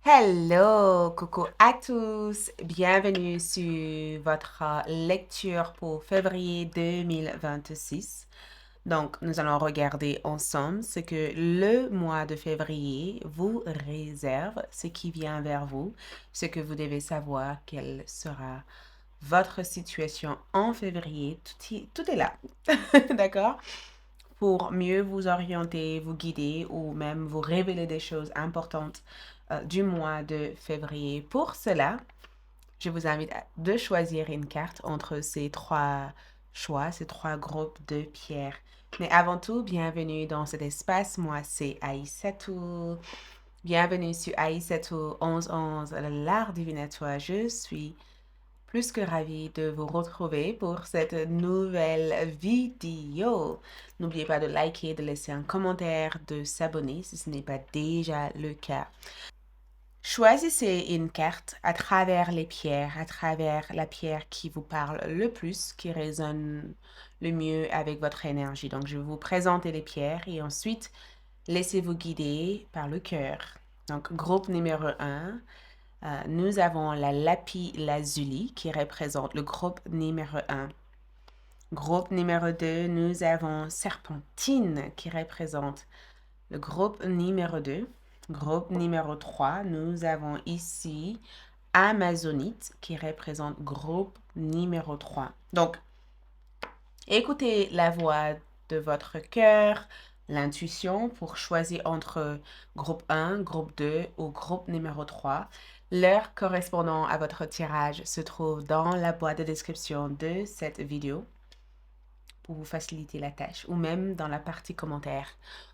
Hello, coucou à tous, bienvenue sur votre lecture pour février 2026. Donc, nous allons regarder ensemble ce que le mois de février vous réserve, ce qui vient vers vous, ce que vous devez savoir, quelle sera votre situation en février. Tout est là, d'accord? Pour mieux vous orienter, vous guider ou même vous révéler des choses importantes du mois de février. Pour cela, je vous invite de choisir une carte entre ces trois choix, ces trois groupes de pierres. Mais avant tout, bienvenue dans cet espace. Moi, c'est Aïssatou. Bienvenue sur Aïssatou 1111, l'art divinatoire. Je suis plus que ravie de vous retrouver pour cette nouvelle vidéo. N'oubliez pas de liker, de laisser un commentaire, de s'abonner si ce n'est pas déjà le cas. Choisissez une carte à travers les pierres, à travers la pierre qui vous parle le plus, qui résonne le mieux avec votre énergie. Donc, je vais vous présenter les pierres et ensuite, laissez-vous guider par le cœur. Donc, groupe numéro 1, nous avons la lapis lazuli qui représente le groupe numéro 1. Groupe numéro 2, nous avons serpentine qui représente le groupe numéro 2. Groupe numéro 3, nous avons ici amazonite qui représente groupe numéro 3. Donc, écoutez la voix de votre cœur, l'intuition pour choisir entre groupe 1, groupe 2 ou groupe numéro 3. L'heure correspondant à votre tirage se trouve dans la boîte de description de cette vidéo pour vous faciliter la tâche ou même dans la partie commentaires.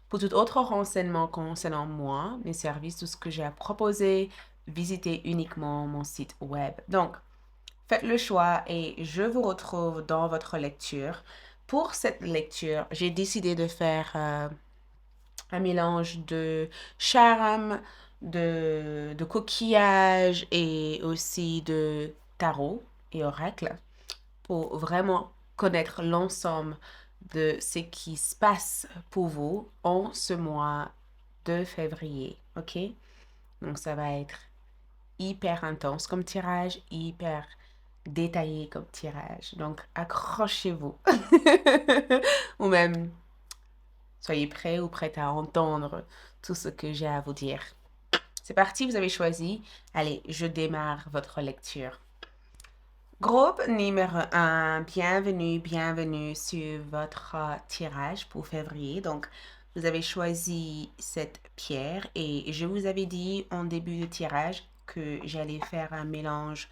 Pour tout autre renseignement concernant moi, mes services, tout ce que j'ai à proposer, visitez uniquement mon site web. Donc, faites le choix et je vous retrouve dans votre lecture. Pour cette lecture, j'ai décidé de faire un mélange de charme, de coquillage et aussi de tarot et oracle pour vraiment connaître l'ensemble de ce qui se passe pour vous en ce mois de février. OK? Donc, ça va être hyper intense comme tirage, hyper détaillé comme tirage. Donc, accrochez-vous. Ou même, soyez prêts ou prêtes à entendre tout ce que j'ai à vous dire. C'est parti, vous avez choisi. Allez, je démarre votre lecture. Groupe numéro 1, bienvenue sur votre tirage pour février. Donc, vous avez choisi cette pierre et je vous avais dit en début de tirage que j'allais faire un mélange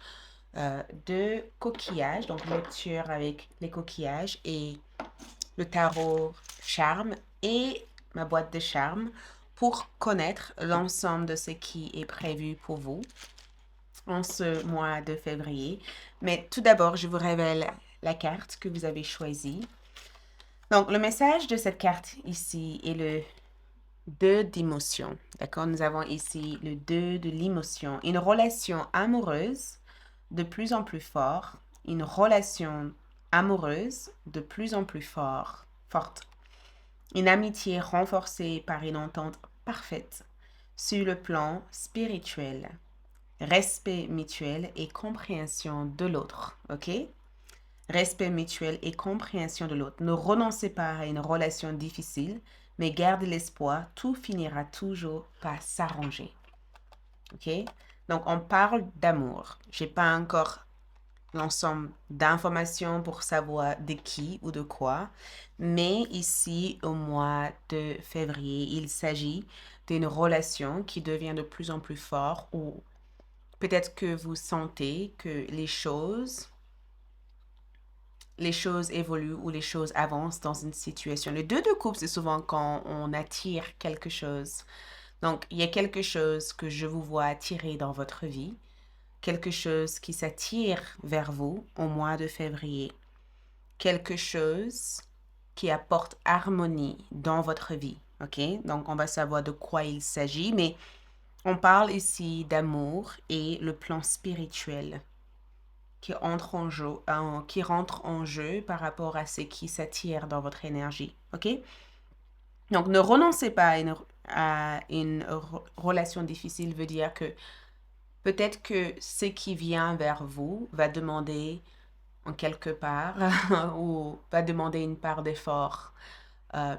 de coquillages, donc lecture avec les coquillages et le tarot charme et ma boîte de charme pour connaître l'ensemble de ce qui est prévu pour vous en ce mois de février. Mais tout d'abord, je vous révèle la carte que vous avez choisie. Donc, le message de cette carte ici est le 2 d'émotion. D'accord? Nous avons ici le 2 de l'émotion. Une relation amoureuse de plus en plus forte. Une relation amoureuse de plus en plus forte. Une amitié renforcée par une entente parfaite sur le plan spirituel. Respect mutuel et compréhension de l'autre, ok? Respect mutuel et compréhension de l'autre. Ne renoncez pas à une relation difficile, mais gardez l'espoir, tout finira toujours par s'arranger, ok? Donc, on parle d'amour. J'ai pas encore l'ensemble d'informations pour savoir de qui ou de quoi, mais ici, au mois de février, il s'agit d'une relation qui devient de plus en plus forte ou peut-être que vous sentez que les choses évoluent ou les choses avancent dans une situation. Le 2 de coupe, c'est souvent quand on attire quelque chose. Donc, il y a quelque chose que je vous vois attirer dans votre vie, quelque chose qui s'attire vers vous au mois de février, quelque chose qui apporte harmonie dans votre vie. OK? Donc, on va savoir de quoi il s'agit, mais on parle ici d'amour et le plan spirituel qui rentre en jeu par rapport à ce qui s'attire dans votre énergie. OK? Donc, ne renoncez pas à une relation difficile veut dire que peut-être que ce qui vient vers vous va demander en quelque part ou va demander une part d'effort.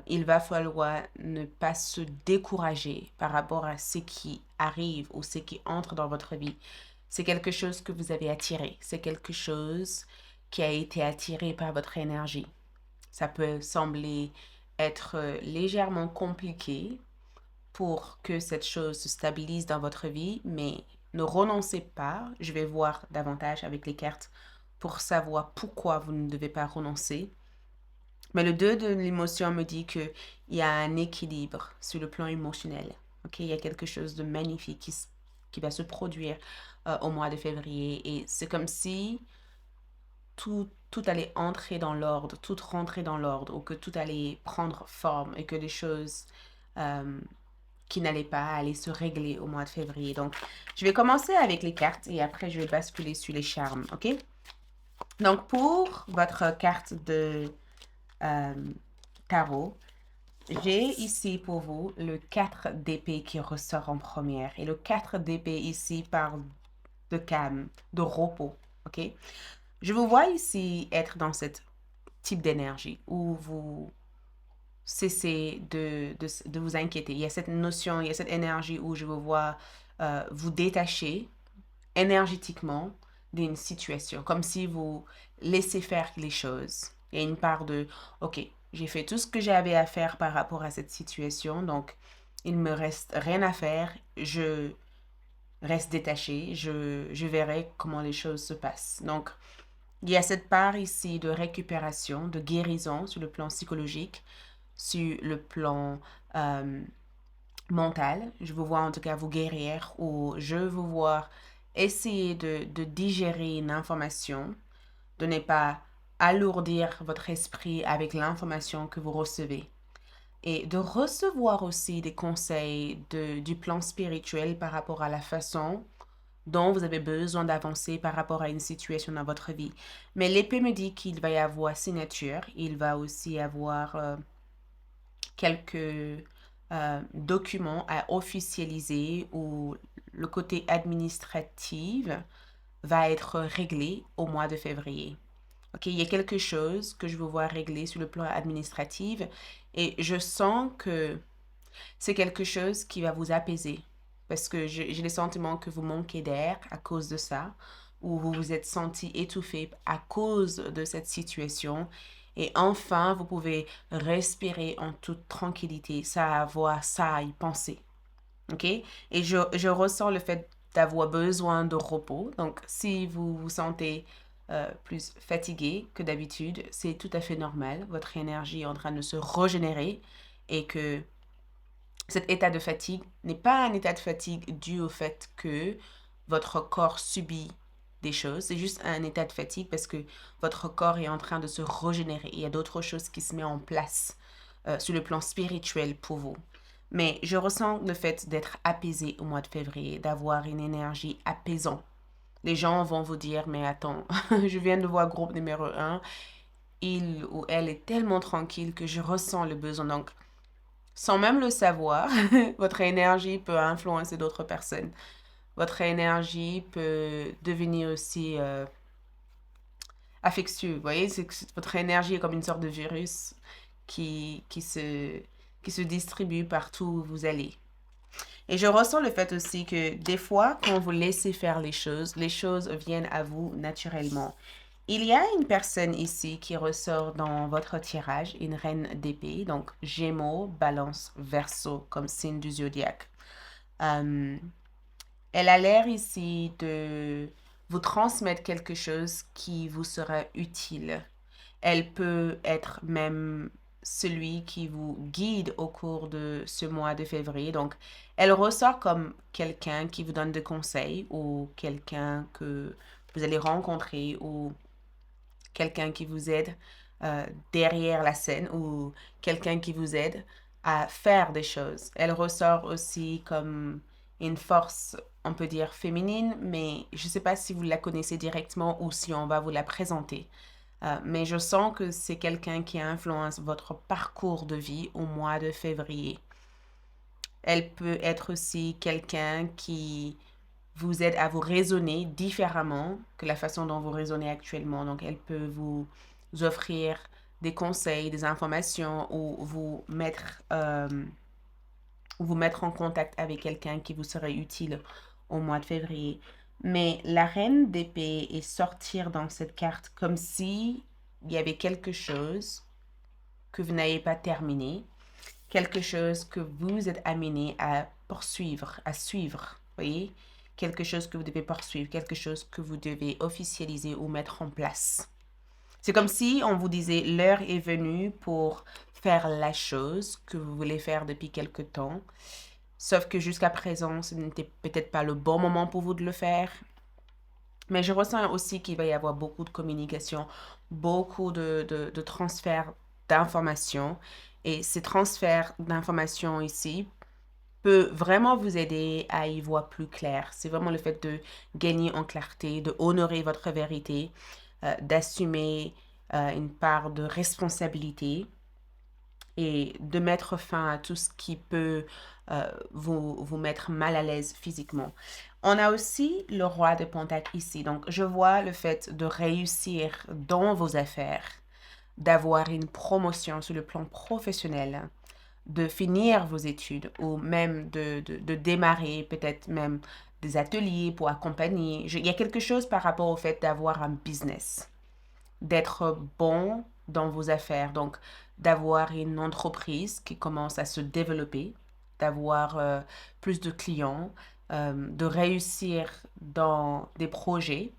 Il va falloir ne pas se décourager par rapport à ce qui arrive ou ce qui entre dans votre vie. C'est quelque chose que vous avez attiré. C'est quelque chose qui a été attiré par votre énergie. Ça peut sembler être légèrement compliqué pour que cette chose se stabilise dans votre vie, mais ne renoncez pas. Je vais voir davantage avec les cartes pour savoir pourquoi vous ne devez pas renoncer. Mais le 2 de l'émotion me dit qu'il y a un équilibre sur le plan émotionnel. Ok, il y a quelque chose de magnifique qui va se produire au mois de février. Et c'est comme si tout allait entrer dans l'ordre, tout rentrer dans l'ordre, ou que tout allait prendre forme et que les choses euh, qui n'allaient pas aller se régler au mois de février. Donc, je vais commencer avec les cartes et après, je vais basculer sur les charmes. Ok? Donc, pour votre carte de euh, tarot, j'ai ici pour vous le 4 d'épée qui ressort en première. Et le 4 d'épée ici parle de calme, de repos. OK? Je vous vois ici être dans ce type d'énergie où vous cessez de vous inquiéter. Il y a cette notion, il y a cette énergie où je vous vois vous détacher énergétiquement d'une situation, comme si vous laissez faire les choses. Il y a une part de, OK, j'ai fait tout ce que j'avais à faire par rapport à cette situation, donc il me reste rien à faire, je reste détaché, je verrai comment les choses se passent. Donc, il y a cette part ici de récupération, de guérison sur le plan psychologique, sur le plan euh, mental. Je vous vois en tout cas vous guérir ou je vous vois essayer de digérer une information, de ne pas alourdir votre esprit avec l'information que vous recevez et de recevoir aussi des conseils du plan spirituel par rapport à la façon dont vous avez besoin d'avancer par rapport à une situation dans votre vie. Mais l'épée me dit qu'il va y avoir signature, il va aussi y avoir quelques documents à officialiser où le côté administratif va être réglé au mois de février. OK, il y a quelque chose que je veux voir réglé sur le plan administratif et je sens que c'est quelque chose qui va vous apaiser parce que j'ai le sentiment que vous manquez d'air à cause de ça ou vous vous êtes senti étouffé à cause de cette situation. Et enfin, vous pouvez respirer en toute tranquillité, ça avoir ça à y penser. OK? Et je ressens le fait d'avoir besoin de repos. Donc, si vous vous sentez plus fatigué que d'habitude, c'est tout à fait normal. Votre énergie est en train de se régénérer et que cet état de fatigue n'est pas un état de fatigue dû au fait que votre corps subit des choses. C'est juste un état de fatigue parce que votre corps est en train de se régénérer. Il y a d'autres choses qui se mettent en place sur le plan spirituel pour vous. Mais je ressens le fait d'être apaisé au mois de février, d'avoir une énergie apaisante. Les gens vont vous dire, mais attends, je viens de voir groupe numéro un, il ou elle est tellement tranquille que je ressens le besoin. Donc, sans même le savoir, votre énergie peut influencer d'autres personnes. Votre énergie peut devenir aussi affectueux. Vous voyez, votre énergie est comme une sorte de virus qui, qui, se, qui se distribue partout où vous allez. Et je ressens le fait aussi que des fois, quand vous laissez faire les choses viennent à vous naturellement. Il y a une personne ici qui ressort dans votre tirage, une reine d'épée, donc Gémeaux, Balance, Verseau comme signe du zodiaque. Euh, Elle a l'air ici de vous transmettre quelque chose qui vous sera utile. Elle peut être même celui qui vous guide au cours de ce mois de février. Donc, elle ressort comme quelqu'un qui vous donne des conseils ou quelqu'un que vous allez rencontrer ou quelqu'un qui vous aide derrière la scène ou quelqu'un qui vous aide à faire des choses. Elle ressort aussi comme une force, on peut dire féminine, mais je ne sais pas si vous la connaissez directement ou si on va vous la présenter. Mais je sens que c'est quelqu'un qui influence votre parcours de vie au mois de février. Elle peut être aussi quelqu'un qui vous aide à vous raisonner différemment que la façon dont vous raisonnez actuellement. Donc, elle peut vous offrir des conseils, des informations ou vous mettre en contact avec quelqu'un qui vous serait utile au mois de février. Mais la reine d'épée est sortir dans cette carte comme si il y avait quelque chose que vous n'avez pas terminé, quelque chose que vous êtes amené à poursuivre, à suivre, voyez? Quelque chose que vous devez poursuivre, quelque chose que vous devez officialiser ou mettre en place. C'est comme si on vous disait l'heure est venue pour faire la chose que vous voulez faire depuis quelque temps. Sauf que jusqu'à présent, ce n'était peut-être pas le bon moment pour vous de le faire. Mais je ressens aussi qu'il va y avoir beaucoup de communication, beaucoup de transferts d'informations. Et ces transferts d'informations ici peut vraiment vous aider à y voir plus clair. C'est vraiment le fait de gagner en clarté, de honorer votre vérité, d'assumer une part de responsabilité et de mettre fin à tout ce qui peut vous mettre mal à l'aise physiquement. On a aussi le roi de Pentacle ici. Donc, je vois le fait de réussir dans vos affaires, d'avoir une promotion sur le plan professionnel, de finir vos études ou même de démarrer peut-être même des ateliers pour accompagner. Il y a quelque chose par rapport au fait d'avoir un business, d'être bon dans vos affaires, donc d'avoir une entreprise qui commence à se développer, d'avoir plus de clients, de réussir dans des projets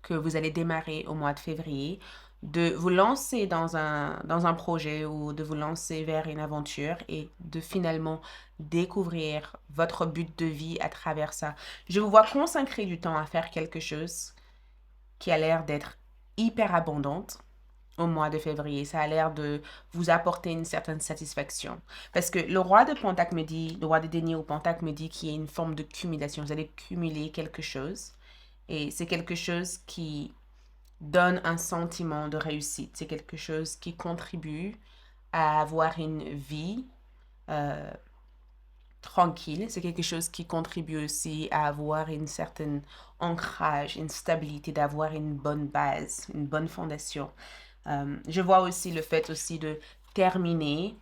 que vous allez démarrer au mois de février, de vous lancer dans un projet ou de vous lancer vers une aventure et de finalement découvrir votre but de vie à travers ça. Je vous vois consacrer du temps à faire quelque chose qui a l'air d'être hyper abondante au mois de février. Ça a l'air de vous apporter une certaine satisfaction. Parce que le roi de Pentacle me dit, le roi de denier au Pentacle me dit qu'il y a une forme de cumulation. Vous allez cumuler quelque chose. Et c'est quelque chose qui donne un sentiment de réussite. C'est quelque chose qui contribue à avoir une vie euh, tranquille. C'est quelque chose qui contribue aussi à avoir une certaine ancrage, une stabilité, d'avoir une bonne base, une bonne fondation. Je vois aussi le fait aussi de terminer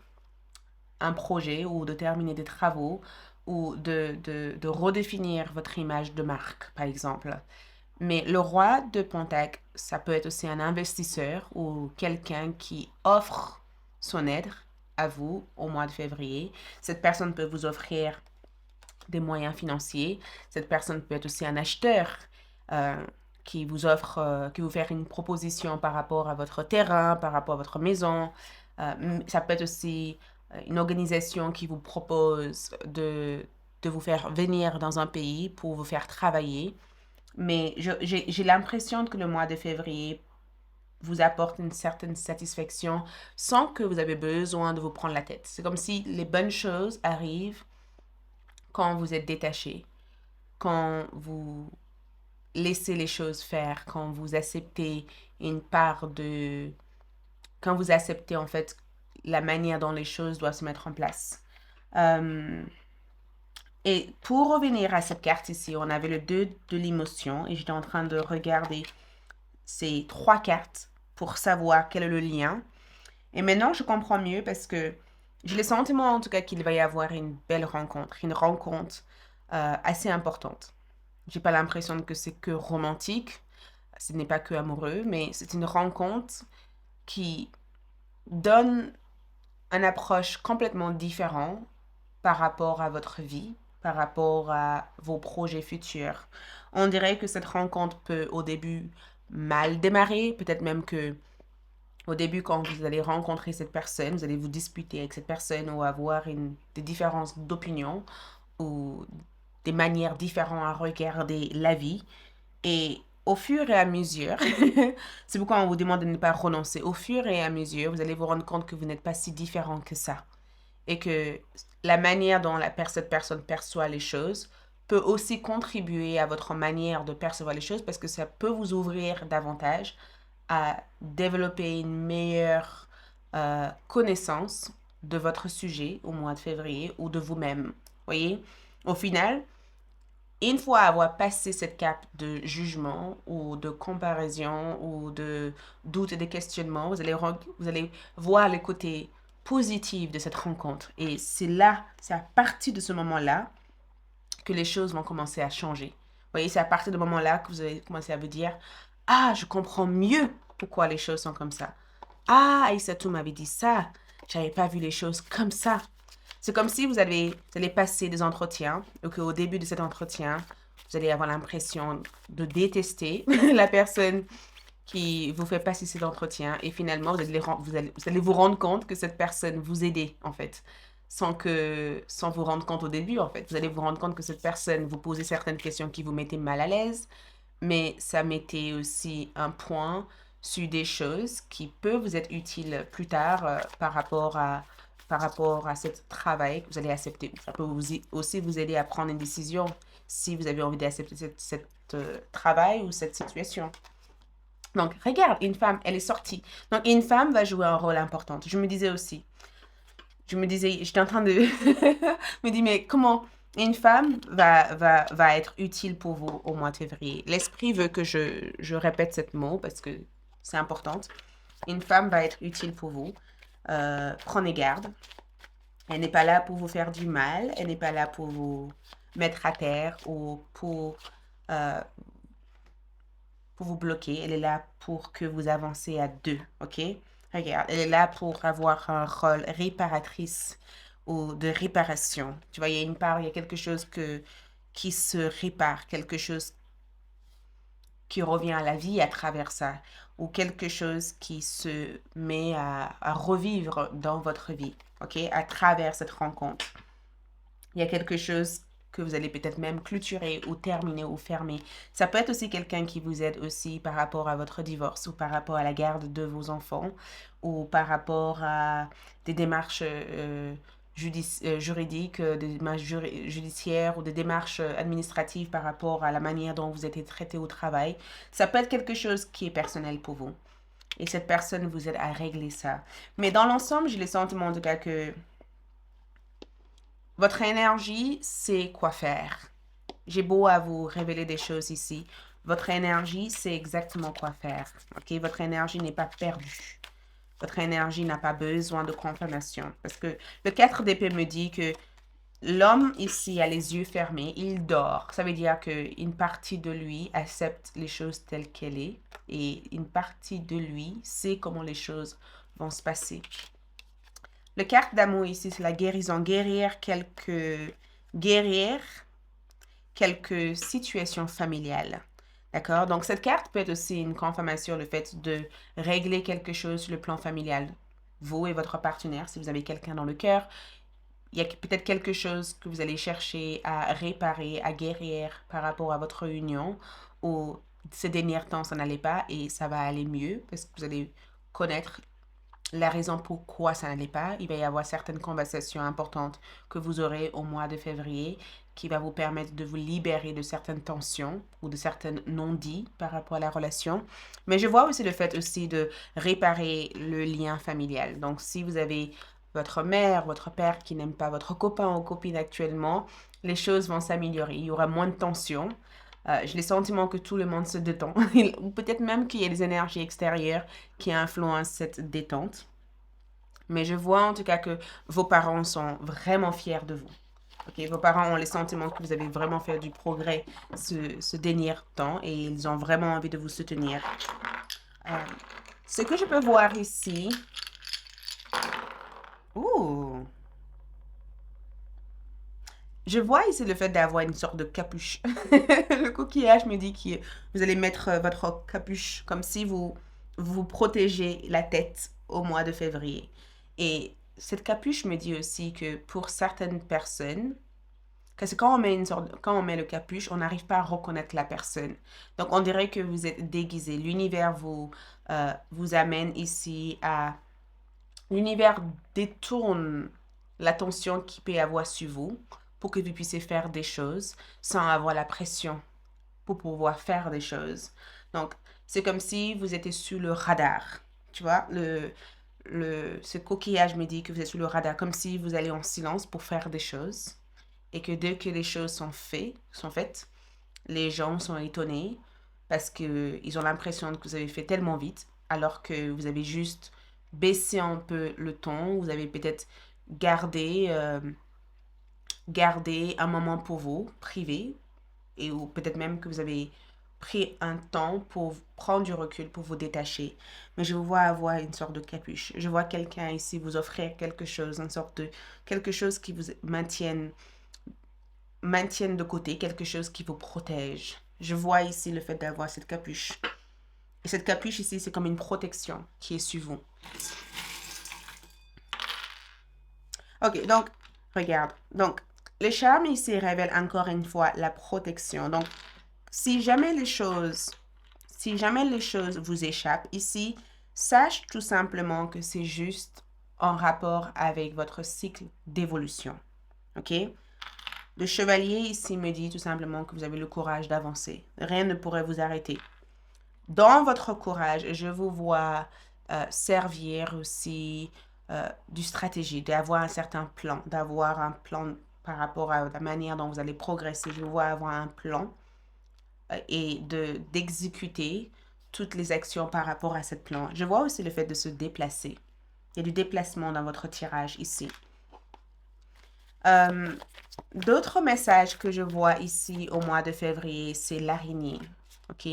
un projet ou de terminer des travaux ou de redéfinir votre image de marque, par exemple. Mais le roi de Pentacle, ça peut être aussi un investisseur ou quelqu'un qui offre son aide à vous au mois de février. Cette personne peut vous offrir des moyens financiers. Cette personne peut être aussi un acheteur euh, qui vous offre, qui vous fait une proposition par rapport à votre terrain, par rapport à votre maison. Ça peut être aussi une organisation qui vous propose de vous faire venir dans un pays pour vous faire travailler. Mais j'ai l'impression que le mois de février vous apporte une certaine satisfaction sans que vous avez besoin de vous prendre la tête. C'est comme si les bonnes choses arrivent quand vous êtes détaché, quand vous laissez les choses faire, quand vous acceptez une part de... quand vous acceptez en fait la manière dont les choses doivent se mettre en place. Euh, et pour revenir à cette carte ici, on avait le 2 de l'émotion et j'étais en train de regarder ces trois cartes pour savoir quel est le lien. Et maintenant, je comprends mieux parce que j'ai le sentiment en tout cas qu'il va y avoir une belle rencontre, une rencontre assez importante. J'ai pas l'impression que c'est que romantique, ce n'est pas que amoureux, mais c'est une rencontre qui donne une approche complètement différente par rapport à votre vie, par rapport à vos projets futurs. On dirait que cette rencontre peut au début mal démarrer, peut-être même que au début, quand vous allez rencontrer cette personne, vous allez vous disputer avec cette personne ou avoir des différences d'opinion ou des manières différentes à regarder la vie. Et au fur et à mesure, c'est pourquoi on vous demande de ne pas renoncer. Au fur et à mesure, vous allez vous rendre compte que vous n'êtes pas si différent que ça. Et que la manière dont cette personne perçoit les choses peut aussi contribuer à votre manière de percevoir les choses parce que ça peut vous ouvrir davantage à développer une meilleure connaissance de votre sujet au mois de février ou de vous-même. Voyez? Au final, une fois avoir passé cette cape de jugement ou de comparaison ou de doute et de questionnement, vous allez voir les côtés positifs de cette rencontre. Et c'est à partir de ce moment-là que les choses vont commencer à changer. Vous voyez, c'est à partir de ce moment-là que vous allez commencer à vous dire, ah, je comprends mieux pourquoi les choses sont comme ça. Ah, Aïssatou m'avait dit ça. J'avais pas vu les choses comme ça. C'est comme si vous allez passer des entretiens et qu'au début de cet entretien, vous allez avoir l'impression de détester la personne qui vous fait passer cet entretien et finalement, vous allez vous rendre compte que cette personne vous aidait, en fait, sans vous rendre compte au début, en fait. Vous allez vous rendre compte que cette personne vous posait certaines questions qui vous mettaient mal à l'aise, mais ça mettait aussi un point sur des choses qui peuvent vous être utiles plus tard par rapport à ce travail que vous allez accepter. Ça peut aussi vous aider à prendre une décision si vous avez envie d'accepter cette travail ou cette situation. Donc, regarde, une femme, elle est sortie. Donc, une femme va jouer un rôle important. Je me disais aussi, j'étais en train de me dire, mais comment une femme va être utile pour vous au mois de février? L'esprit veut que je répète ce mot parce que c'est important. Une femme va être utile pour vous. Prenez garde. Elle n'est pas là pour vous faire du mal. Elle n'est pas là pour vous mettre à terre ou euh, pour vous bloquer. Elle est là pour que vous avancez à deux, ok? Regarde, elle est là pour avoir un rôle réparatrice ou de réparation. Tu vois, il y a une part, il y a quelque chose qui se répare, quelque chose qui revient à la vie à travers ça, ou quelque chose qui se met à revivre dans votre vie, ok? À travers cette rencontre. Il y a quelque chose que vous allez peut-être même clôturer ou terminer ou fermer. Ça peut être aussi quelqu'un qui vous aide aussi par rapport à votre divorce ou par rapport à la garde de vos enfants ou par rapport à des démarches juridiques, des démarches judiciaires ou des démarches administratives par rapport à la manière dont vous êtes traité au travail. Ça peut être quelque chose qui est personnel pour vous. Et cette personne vous aide à régler ça. Mais dans l'ensemble, j'ai le sentiment en tout cas que votre énergie, c'est quoi faire. J'ai beau à vous révéler des choses ici. Votre énergie, c'est exactement quoi faire. OK? Votre énergie n'est pas perdue. Votre énergie n'a pas besoin de confirmation. Parce que le 4 d'épée me dit que l'homme ici a les yeux fermés, il dort. Ça veut dire qu'une partie de lui accepte les choses telles qu'elles est et une partie de lui sait comment les choses vont se passer. Le carte d'amour ici, c'est la guérison. Guérir quelques situations familiales. D'accord? Donc, cette carte peut être aussi une confirmation, le fait de régler quelque chose sur le plan familial. Vous et votre partenaire, si vous avez quelqu'un dans le cœur, il y a peut-être quelque chose que vous allez chercher à réparer, à guérir par rapport à votre union ou ces derniers temps, ça n'allait pas et ça va aller mieux parce que vous allez connaître la raison pourquoi ça n'allait pas. Il va y avoir certaines conversations importantes que vous aurez au mois de février qui va vous permettre de vous libérer de certaines tensions ou de certains non-dits par rapport à la relation. Mais je vois aussi le fait aussi de réparer le lien familial. Donc, si vous avez votre mère, votre père qui n'aime pas votre copain ou copine actuellement, les choses vont s'améliorer. Il y aura moins de tensions. J'ai le sentiment que tout le monde se détend. Ou peut-être même qu'il y a des énergies extérieures qui influencent cette détente. Mais je vois en tout cas que vos parents sont vraiment fiers de vous. Ok, vos parents ont le sentiment que vous avez vraiment fait du progrès ce dernier temps et ils ont vraiment envie de vous soutenir. Euh, Ce que je peux voir ici. Ouh! Je vois ici le fait d'avoir une sorte de capuche. Le coquillage me dit que vous allez mettre votre capuche comme si vous protégez la tête au mois de février. Et cette capuche me dit aussi que pour certaines personnes, parce que quand on met le capuche, on n'arrive pas à reconnaître la personne. Donc on dirait que vous êtes déguisé. L'univers vous amène ici à... L'univers détourne l'attention qu'il peut y avoir sur vous pour que vous puissiez faire des choses sans avoir la pression pour pouvoir faire des choses. Donc, c'est comme si vous étiez sur le radar. Tu vois, ce coquillage me dit que vous êtes sur le radar, comme si vous allez en silence pour faire des choses et que dès que les choses sont faites, les gens sont étonnés parce qu'ils ont l'impression que vous avez fait tellement vite alors que vous avez juste baissé un peu le ton, vous avez peut-être gardé, gardé un moment pour vous, privé, et ou peut-être même que vous avez pris un temps pour prendre du recul, pour vous détacher. Mais je vous vois avoir une sorte de capuche. Je vois quelqu'un ici vous offrir quelque chose, une sorte de quelque chose qui vous maintienne de côté, quelque chose qui vous protège. Je vois ici le fait d'avoir cette capuche. Et cette capuche ici, c'est comme une protection qui est sur vous. Ok, donc, regarde. Donc, le charme ici révèle encore une fois la protection. Donc, si jamais les choses vous échappent ici, sache tout simplement que c'est juste en rapport avec votre cycle d'évolution. Ok? Le chevalier ici me dit tout simplement que vous avez le courage d'avancer. Rien ne pourrait vous arrêter. Dans votre courage, je vous vois servir aussi du stratégie, d'avoir un certain plan, d'avoir un plan par rapport à la manière dont vous allez progresser. Je vous vois avoir un plan et d'exécuter toutes les actions par rapport à ce plan. Je vois aussi le fait de se déplacer. Il y a du déplacement dans votre tirage ici. D'autres messages que je vois ici au mois de février, c'est l'araignée. OK?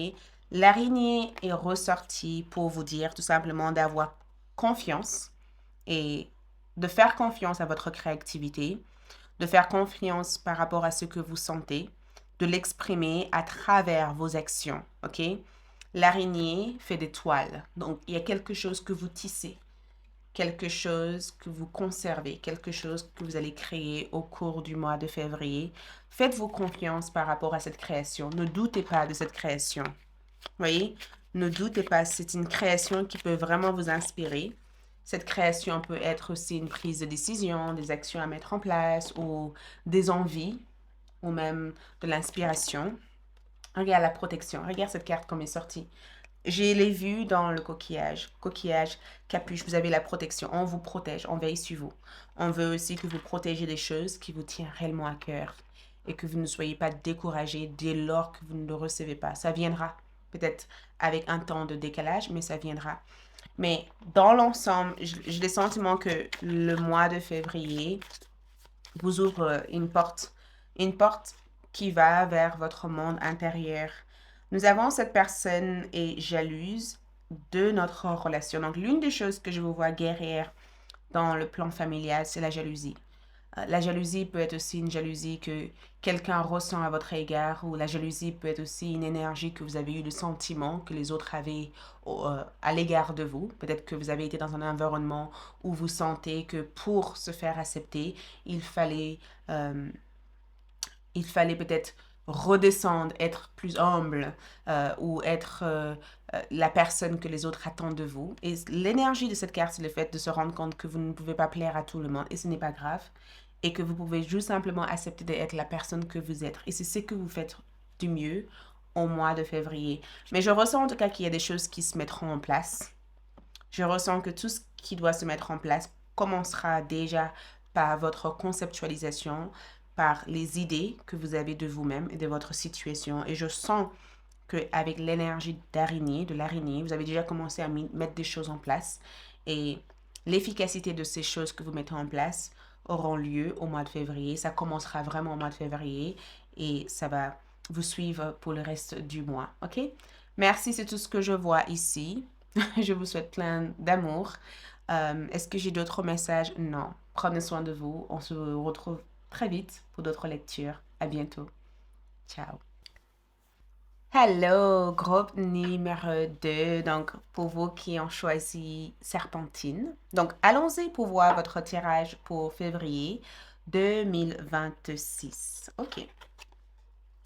L'araignée est ressortie pour vous dire tout simplement d'avoir confiance et de faire confiance à votre créativité, de faire confiance par rapport à ce que vous sentez, de l'exprimer à travers vos actions. OK? L'araignée fait des toiles. Donc, il y a quelque chose que vous tissez, quelque chose que vous conservez, quelque chose que vous allez créer au cours du mois de février. Faites-vous confiance par rapport à cette création. Ne doutez pas de cette création. Voyez? Ne doutez pas, c'est une création qui peut vraiment vous inspirer. Cette création peut être aussi une prise de décision, des actions à mettre en place ou des envies ou même de l'inspiration. Regarde la protection. Regarde cette carte comme elle est sortie. Je l'ai vue dans le coquillage. Coquillage, capuche, vous avez la protection. On vous protège, on veille sur vous. On veut aussi que vous protégez des choses qui vous tiennent réellement à cœur et que vous ne soyez pas découragé dès lors que vous ne le recevez pas. Ça viendra, peut-être avec un temps de décalage, mais ça viendra. Mais dans l'ensemble, j'ai le sentiment que le mois de février vous ouvre une porte qui va vers votre monde intérieur. Nous avons cette personne est jalouse de notre relation. Donc, l'une des choses que je vous vois guérir dans le plan familial, c'est la jalousie. La jalousie peut être aussi une jalousie que quelqu'un ressent à votre égard, ou la jalousie peut être aussi une énergie que vous avez eu, le sentiment que les autres avaient à l'égard de vous. Peut-être que vous avez été dans un environnement où vous sentez que pour se faire accepter, il fallait, euh, il fallait peut-être redescendre, être plus humble ou être la personne que les autres attendent de vous. Et l'énergie de cette carte, c'est le fait de se rendre compte que vous ne pouvez pas plaire à tout le monde et ce n'est pas grave et que vous pouvez juste simplement accepter d'être la personne que vous êtes. Et c'est ce que vous faites du mieux au mois de février. Mais je ressens en tout cas qu'il y a des choses qui se mettront en place. Je ressens que tout ce qui doit se mettre en place commencera déjà par votre conceptualisation, par les idées que vous avez de vous-même et de votre situation. Et je sens qu'avec l'énergie d'araignée, de l'araignée, vous avez déjà commencé à mettre des choses en place. Et l'efficacité de ces choses que vous mettez en place auront lieu au mois de février. Ça commencera vraiment au mois de février et ça va vous suivre pour le reste du mois. OK? Merci, c'est tout ce que je vois ici. Je vous souhaite plein d'amour. Est-ce que j'ai d'autres messages? Non. Prenez soin de vous. On se retrouve très vite pour d'autres lectures. À bientôt. Ciao. Hello, groupe numéro 2. Donc, pour vous qui ont choisi Serpentine. Donc, allons-y pour voir votre tirage pour février 2026. OK.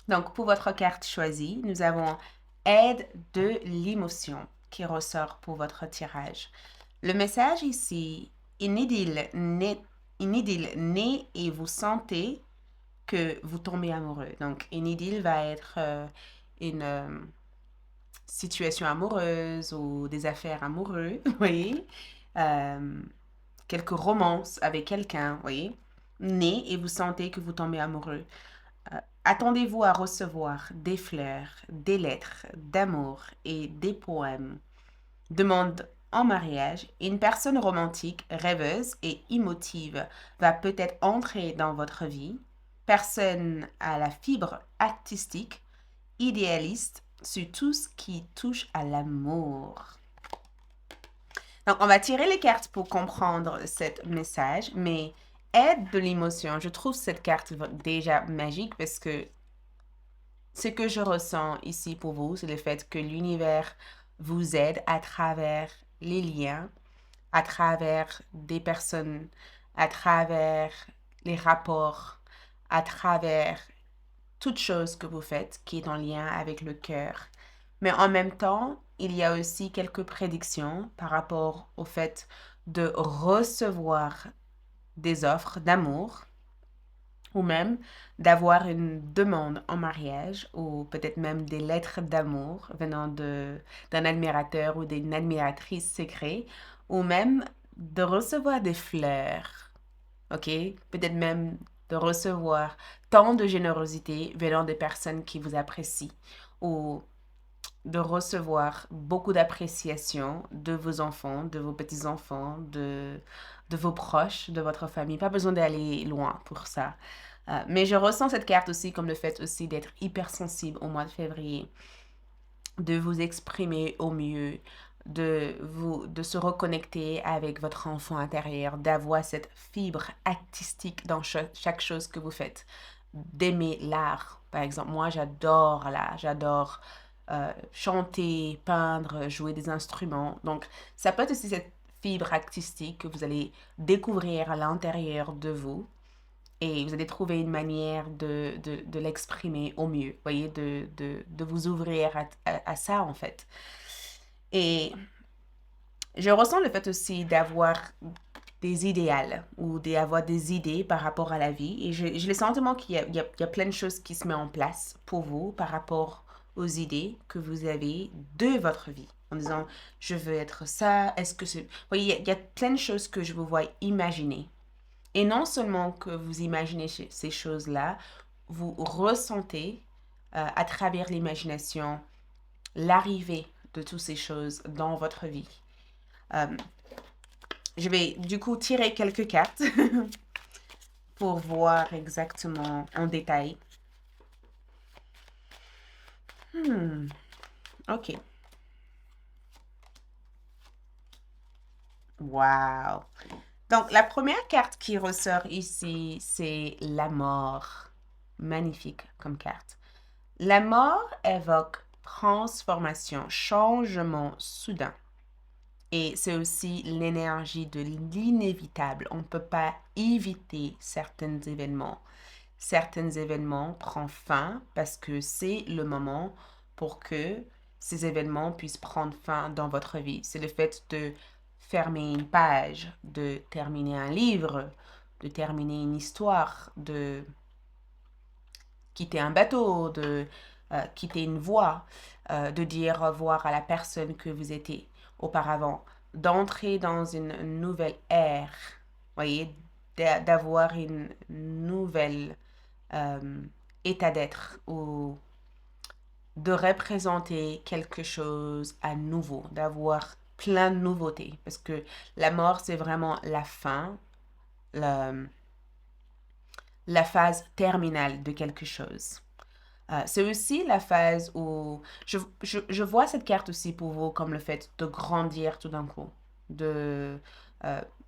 Donc, pour votre carte choisie, nous avons Aide de l'émotion qui ressort pour votre tirage. Le message ici, une idylle naît et vous sentez que vous tombez amoureux. Donc, une idylle va être une situation amoureuse ou des affaires amoureuses, vous voyez. euh, quelques romances avec quelqu'un, vous voyez, né et vous sentez que vous tombez amoureux. Attendez-vous à recevoir des fleurs, des lettres d'amour et des poèmes. Demande en mariage, une personne romantique, rêveuse et émotive va peut-être entrer dans votre vie. Personne à la fibre artistique, idéaliste sur tout ce qui touche à l'amour. Donc, on va tirer les cartes pour comprendre ce message, mais aide de l'émotion. Je trouve cette carte déjà magique parce que ce que je ressens ici pour vous, c'est le fait que l'univers vous aide à travers les liens, à travers des personnes, à travers les rapports, à travers toute chose que vous faites qui est en lien avec le cœur. Mais en même temps, il y a aussi quelques prédictions par rapport au fait de recevoir des offres d'amour ou même d'avoir une demande en mariage ou peut-être même des lettres d'amour venant d'un admirateur ou d'une admiratrice secrète ou même de recevoir des fleurs, ok? Peut-être même de recevoir tant de générosité venant des personnes qui vous apprécient ou de recevoir beaucoup d'appréciation de vos enfants, de vos petits-enfants, de vos proches, de votre famille. Pas besoin d'aller loin pour ça. Mais je ressens cette carte aussi comme le fait aussi d'être hypersensible au mois de février, de vous exprimer au mieux, de se reconnecter avec votre enfant intérieur, d'avoir cette fibre artistique dans chaque chose que vous faites, d'aimer l'art. Par exemple, moi, j'adore l'art, j'adore chanter, peindre, jouer des instruments. Donc, ça peut être aussi cette fibre artistique que vous allez découvrir à l'intérieur de vous et vous allez trouver une manière de l'exprimer au mieux, voyez, de vous ouvrir à ça en fait. Et je ressens le fait aussi d'avoir des idéaux ou d'avoir des idées par rapport à la vie. Et j'ai le sentiment qu'il y a plein de choses qui se mettent en place pour vous par rapport aux idées que vous avez de votre vie. En disant, je veux être ça, est-ce que c'est... Vous voyez, il y a plein de choses que je vous vois imaginer. Et non seulement que vous imaginez ces choses-là, vous ressentez à travers l'imagination l'arrivée de toutes ces choses dans votre vie. Euh, je vais du coup tirer quelques cartes pour voir exactement en détail. Ok. Wow. Donc, la première carte qui ressort ici, c'est la mort. Magnifique comme carte. La mort évoque transformation, changement soudain. Et c'est aussi l'énergie de l'inévitable. On ne peut pas éviter certains événements. Certains événements prennent fin parce que c'est le moment pour que ces événements puissent prendre fin dans votre vie. C'est le fait de fermer une page, de terminer un livre, de terminer une histoire, de quitter un bateau, de quitter une voie, de dire au revoir à la personne que vous étiez auparavant, d'entrer dans une nouvelle ère, voyez, d'avoir une nouvelle état d'être ou de représenter quelque chose à nouveau, d'avoir plein de nouveautés. Parce que la mort, c'est vraiment la fin, la, la phase terminale de quelque chose. C'est aussi la phase où je vois cette carte aussi pour vous comme le fait de grandir tout d'un coup, de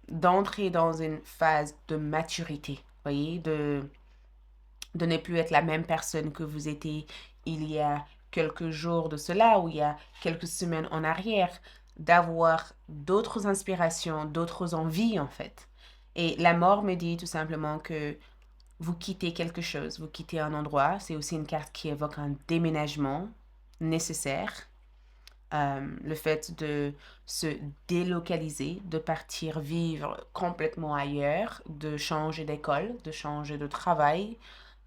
d'entrer dans une phase de maturité, voyez, de ne plus être la même personne que vous étiez il y a quelques jours de cela ou il y a quelques semaines en arrière, d'avoir d'autres inspirations, d'autres envies en fait. Et la mort me dit tout simplement que vous quittez quelque chose, vous quittez un endroit. C'est aussi une carte qui évoque un déménagement nécessaire. Le fait de se délocaliser, de partir vivre complètement ailleurs, de changer d'école, de changer de travail,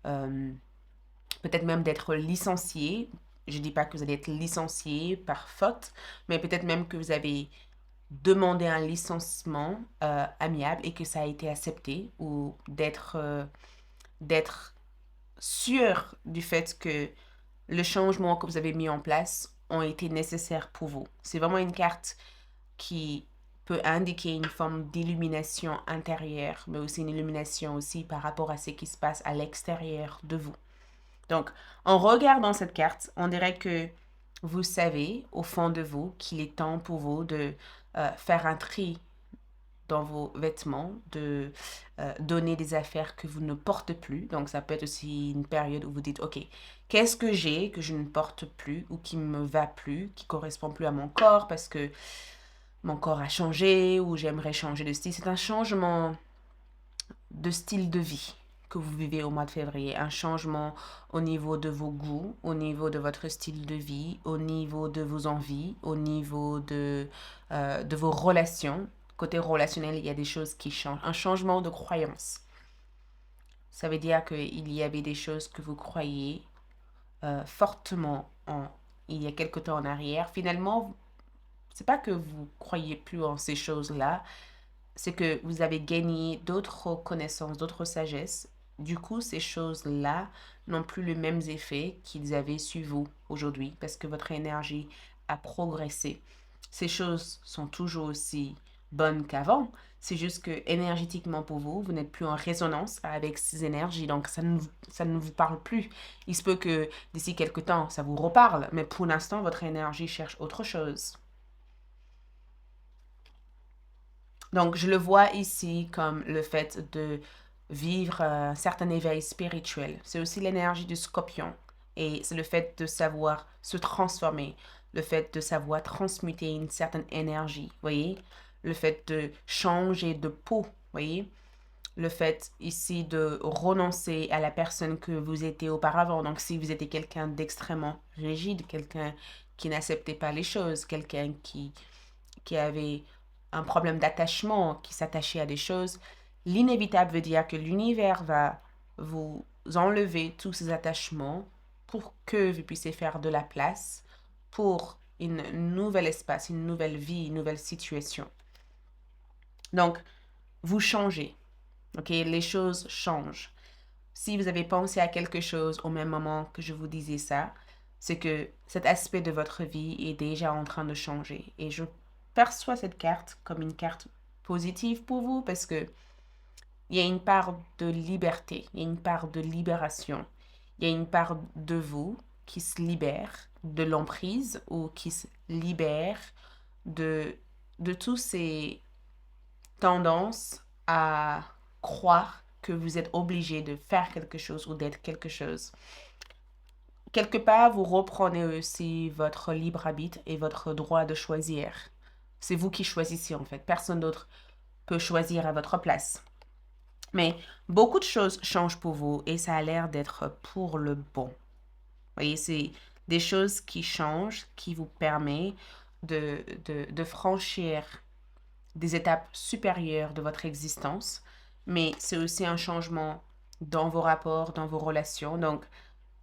peut-être même d'être licencié. Je ne dis pas que vous allez être licencié par faute, mais peut-être même que vous avez demander un licenciement amiable et que ça a été accepté ou d'être sûr du fait que le changement que vous avez mis en place ont été nécessaires pour vous. C'est vraiment une carte qui peut indiquer une forme d'illumination intérieure, mais aussi une illumination aussi par rapport à ce qui se passe à l'extérieur de vous. Donc, en regardant cette carte, on dirait que vous savez au fond de vous qu'il est temps pour vous de faire un tri dans vos vêtements, de donner des affaires que vous ne portez plus. Donc, ça peut être aussi une période où vous dites, OK, qu'est-ce que j'ai que je ne porte plus ou qui ne me va plus, qui correspond plus à mon corps parce que mon corps a changé ou j'aimerais changer de style. C'est un changement de style de vie que vous vivez au mois de février, un changement au niveau de vos goûts, au niveau de votre style de vie, au niveau de vos envies, au niveau de vos relations. Côté relationnel, il y a des choses qui changent, un changement de croyance. Ça veut dire qu'il y avait des choses que vous croyez fortement il y a quelque temps en arrière. Finalement, c'est pas que vous croyez plus en ces choses-là, c'est que vous avez gagné d'autres connaissances, d'autres sagesses. Du coup, ces choses-là n'ont plus les mêmes effets qu'ils avaient sur vous aujourd'hui parce que votre énergie a progressé. Ces choses sont toujours aussi bonnes qu'avant. C'est juste que énergétiquement pour vous, vous n'êtes plus en résonance avec ces énergies. Donc, ça ne vous parle plus. Il se peut que d'ici quelques temps, ça vous reparle. Mais pour l'instant, votre énergie cherche autre chose. Donc, je le vois ici comme le fait de vivre un certain éveil spirituel. C'est aussi l'énergie du scorpion. Et c'est le fait de savoir se transformer, le fait de savoir transmuter une certaine énergie, voyez? Le fait de changer de peau, voyez? Le fait ici de renoncer à la personne que vous étiez auparavant. Donc, si vous étiez quelqu'un d'extrêmement rigide, quelqu'un qui n'acceptait pas les choses, quelqu'un qui avait un problème d'attachement, qui s'attachait à des choses, l'inévitable veut dire que l'univers va vous enlever tous ces attachements pour que vous puissiez faire de la place pour une nouvel espace, une nouvelle vie, une nouvelle situation. Donc, vous changez. OK? Les choses changent. Si vous avez pensé à quelque chose au même moment que je vous disais ça, c'est que cet aspect de votre vie est déjà en train de changer. Et je perçois cette carte comme une carte positive pour vous parce que il y a une part de liberté, il y a une part de libération, il y a une part de vous qui se libère de l'emprise ou qui se libère de, de tous ces tendances à croire que vous êtes obligé de faire quelque chose ou d'être quelque chose. Quelque part, vous reprenez aussi votre libre arbitre et votre droit de choisir. C'est vous qui choisissez en fait. Personne d'autre peut choisir à votre place. Mais beaucoup de choses changent pour vous et ça a l'air d'être pour le bon. Vous voyez, c'est des choses qui changent, qui vous permettent de franchir des étapes supérieures de votre existence, mais c'est aussi un changement dans vos rapports, dans vos relations. Donc,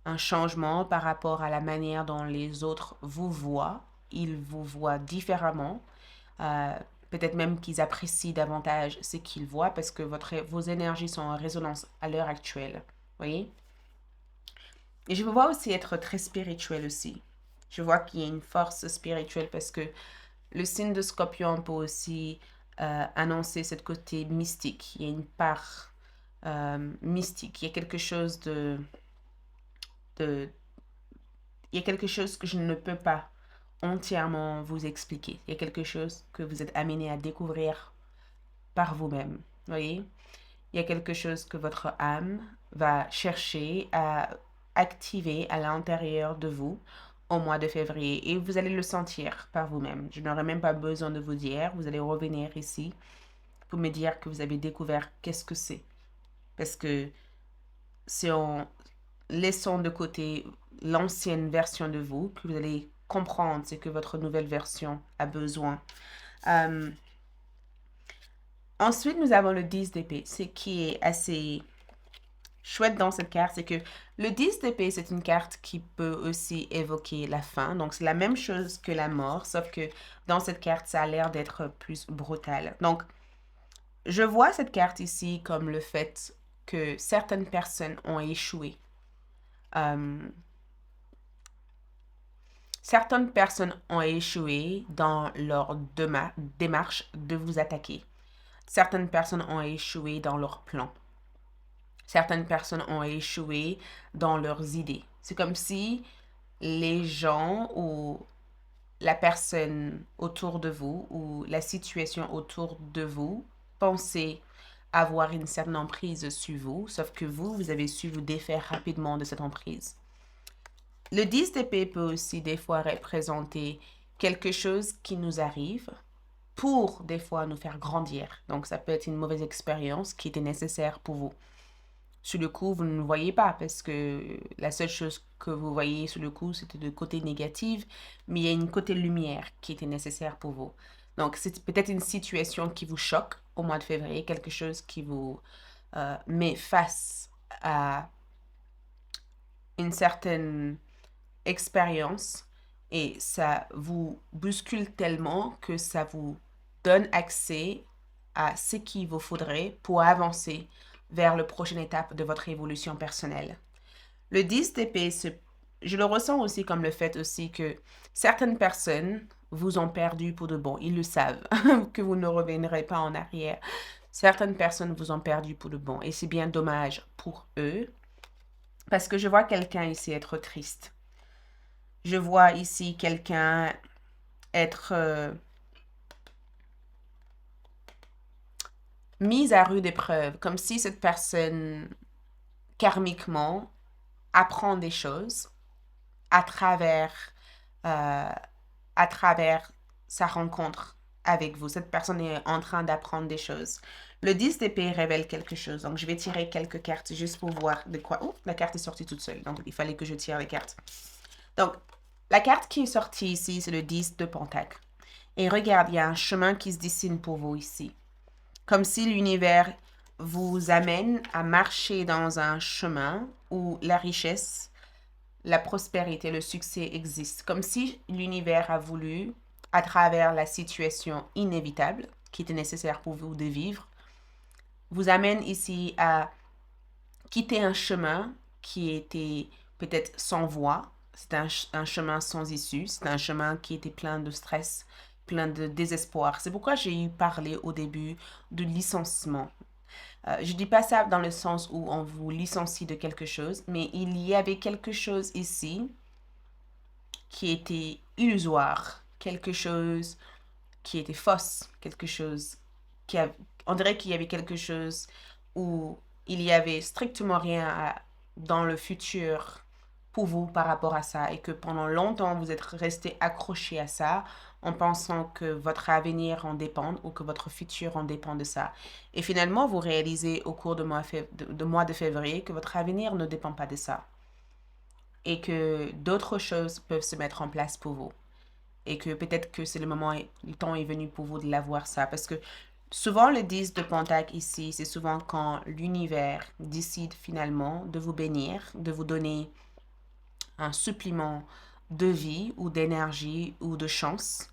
un changement par rapport à la manière dont les autres vous voient. Ils vous voient différemment. Euh, Peut-être même qu'ils apprécient davantage ce qu'ils voient parce que vos énergies sont en résonance à l'heure actuelle. Vous voyez? Et je vous vois aussi être très spirituel aussi. Je vois qu'il y a une force spirituelle parce que le signe de Scorpion peut aussi annoncer ce côté mystique. Il y a une part mystique. Il y a quelque chose de... Il y a quelque chose que je ne peux pas entièrement vous expliquer. Il y a quelque chose que vous êtes amené à découvrir par vous-même. Vous voyez? Il y a quelque chose que votre âme va chercher à activer à l'intérieur de vous au mois de février et vous allez le sentir par vous-même. Je n'aurai même pas besoin de vous dire, vous allez revenir ici pour me dire que vous avez découvert qu'est-ce que c'est. Parce que c'est en laissant de côté l'ancienne version de vous que vous allez comprendre ce que votre nouvelle version a besoin. Euh, Ensuite, nous avons le 10 d'épée, ce qui est assez chouette dans cette carte, c'est que le 10 d'épée, c'est une carte qui peut aussi évoquer la fin. Donc, c'est la même chose que la mort, sauf que dans cette carte, ça a l'air d'être plus brutal. Donc, je vois cette carte ici comme le fait que certaines personnes ont échoué. Certaines personnes ont échoué dans leur démarche de vous attaquer. Certaines personnes ont échoué dans leur plan. Certaines personnes ont échoué dans leurs idées. C'est comme si les gens ou la personne autour de vous ou la situation autour de vous pensaient avoir une certaine emprise sur vous, sauf que vous avez su vous défaire rapidement de cette emprise. Le 10 d'épée peut aussi des fois représenter quelque chose qui nous arrive pour des fois nous faire grandir. Donc ça peut être une mauvaise expérience qui était nécessaire pour vous. Sur le coup, vous ne le voyez pas parce que la seule chose que vous voyez sur le coup, c'était le côté négatif, mais il y a une côté lumière qui était nécessaire pour vous. Donc, c'est peut-être une situation qui vous choque au mois de février, quelque chose qui vous met face à une certaine expérience et ça vous bouscule tellement que ça vous donne accès à ce qu'il vous faudrait pour avancer vers la prochaine étape de votre évolution personnelle. Le 10 d'épée, je le ressens aussi comme le fait aussi que certaines personnes vous ont perdu pour de bon. Ils le savent, que vous ne reviendrez pas en arrière. Certaines personnes vous ont perdu pour de bon. Et c'est bien dommage pour eux, parce que je vois quelqu'un ici être triste. Je vois ici quelqu'un être mise à rude épreuve, comme si cette personne, karmiquement, apprend des choses à travers, euh, à travers sa rencontre avec vous. Cette personne est en train d'apprendre des choses. Le 10 d'épée révèle quelque chose. Donc, je vais tirer quelques cartes juste pour voir de quoi... Oh, la carte est sortie toute seule. Donc, il fallait que je tire les cartes. Donc, la carte qui est sortie ici, c'est le 10 de Pentacle. Et regarde, il y a un chemin qui se dessine pour vous ici. Comme si l'univers vous amène à marcher dans un chemin où la richesse, la prospérité, le succès existent. Comme si l'univers a voulu, à travers la situation inévitable qui était nécessaire pour vous de vivre, vous amène ici à quitter un chemin qui était peut-être sans voie. C'est un chemin sans issue. C'est un chemin qui était plein de stress, plein de désespoir. C'est pourquoi j'ai eu parlé au début de licenciement. Je ne dis pas ça dans le sens où on vous licencie de quelque chose, mais il y avait quelque chose ici qui était illusoire, quelque chose qui était fausse, quelque chose on dirait qu'il y avait quelque chose où il y avait strictement rien dans le futur pour vous par rapport à ça et que pendant longtemps vous êtes resté accroché à ça en pensant que votre avenir en dépend ou que votre futur en dépend de ça. Et finalement, vous réalisez au cours de mois de février que votre avenir ne dépend pas de ça et que d'autres choses peuvent se mettre en place pour vous. Et que peut-être que c'est le temps est venu pour vous de l'avoir ça. Parce que souvent, le 10 de Pentacle ici, c'est souvent quand l'univers décide finalement de vous bénir, de vous donner un supplément de vie ou d'énergie ou de chance.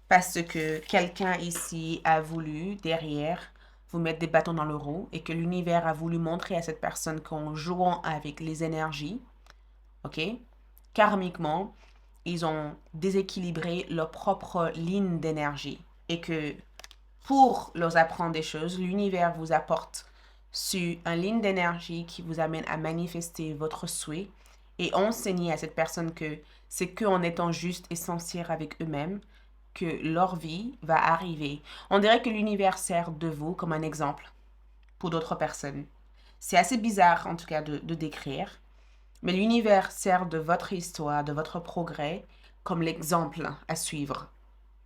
Parce que quelqu'un ici a voulu, derrière, vous mettre des bâtons dans le roue et que l'univers a voulu montrer à cette personne qu'en jouant avec les énergies, ok, karmiquement, ils ont déséquilibré leur propre ligne d'énergie et que pour leur apprendre des choses, l'univers vous apporte sur une ligne d'énergie qui vous amène à manifester votre souhait et enseigner à cette personne que c'est qu'en étant juste et sincère avec eux-mêmes que leur vie va arriver. On dirait que l'univers sert de vous comme un exemple pour d'autres personnes. C'est assez bizarre en tout cas de décrire, mais l'univers sert de votre histoire, de votre progrès, comme l'exemple à suivre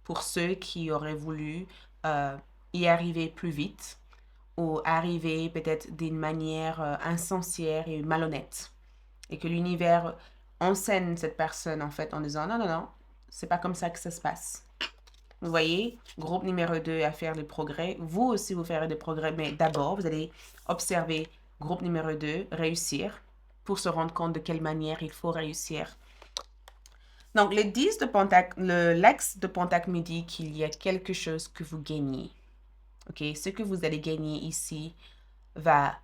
pour ceux qui auraient voulu euh, y arriver plus vite ou arriver peut-être d'une manière insincère et malhonnête. Et que l'univers enseigne cette personne en fait en disant non, non, non, c'est pas comme ça que ça se passe. Vous voyez, groupe numéro 2 à faire des progrès. Vous aussi, vous ferez des progrès, mais d'abord, vous allez observer Groupe numéro 2, réussir, pour se rendre compte de quelle manière il faut réussir. Donc, le 10 de Pentacle, l'axe de Pentacle me dit qu'il y a quelque chose que vous gagnez. OK? Ce que vous allez gagner ici va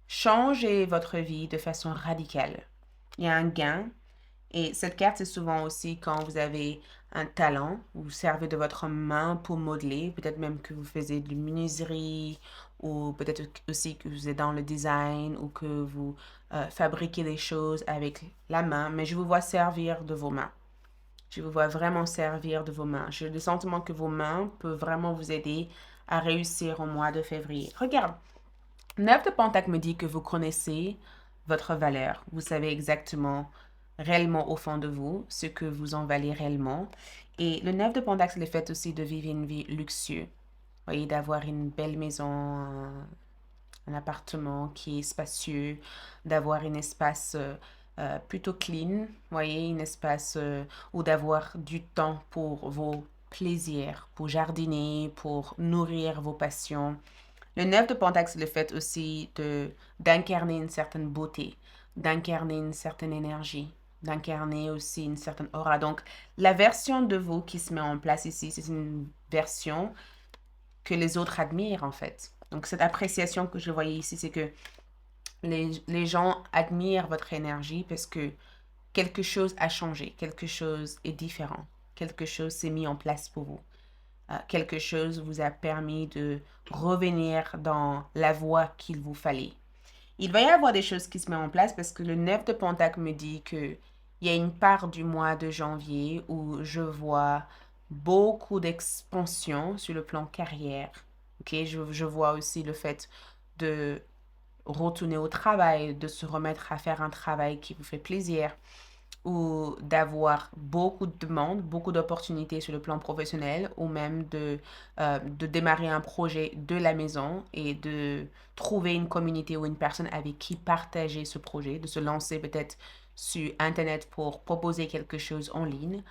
changer votre vie de façon radicale. Il y a un gain. Et cette carte, c'est souvent aussi quand vous avez un talent, vous servez de votre main pour modeler, peut-être même que vous faisiez de menuiserie, ou peut-être aussi que vous êtes dans le design, ou que vous fabriquez des choses avec la main, mais je vous vois servir de vos mains. Je vous vois vraiment servir de vos mains. J'ai le sentiment que vos mains peuvent vraiment vous aider à réussir au mois de février. Regarde, 9 de Pentacle me dit que vous connaissez votre valeur. Vous savez exactement, réellement au fond de vous, ce que vous en valez réellement. Et le 9 de Pentacle, c'est le fait aussi de vivre une vie luxueuse. Vous voyez, d'avoir une belle maison, un appartement qui est spacieux, d'avoir un espace plutôt clean, vous voyez, un espace ou d'avoir du temps pour vos plaisirs, pour jardiner, pour nourrir vos passions. Le 9 de Pentacle, c'est le fait aussi d'incarner une certaine beauté, d'incarner une certaine énergie, d'incarner aussi une certaine aura. Donc, la version de vous qui se met en place ici, c'est une version que les autres admirent en fait. Donc, cette appréciation que je voyais ici, c'est que les gens admirent votre énergie parce que quelque chose a changé, quelque chose est différent, quelque chose s'est mis en place pour vous. Quelque chose vous a permis de revenir dans la voie qu'il vous fallait. Il va y avoir des choses qui se mettent en place parce que le 9 de Pentacle me dit que il y a une part du mois de janvier où je vois beaucoup d'expansion sur le plan carrière. Ok, je vois aussi le fait de retourner au travail, de se remettre à faire un travail qui vous fait plaisir ou d'avoir beaucoup de demandes, beaucoup d'opportunités sur le plan professionnel ou même de démarrer un projet de la maison et de trouver une communauté ou une personne avec qui partager ce projet, de se lancer peut-être sur Internet pour proposer quelque chose en ligne.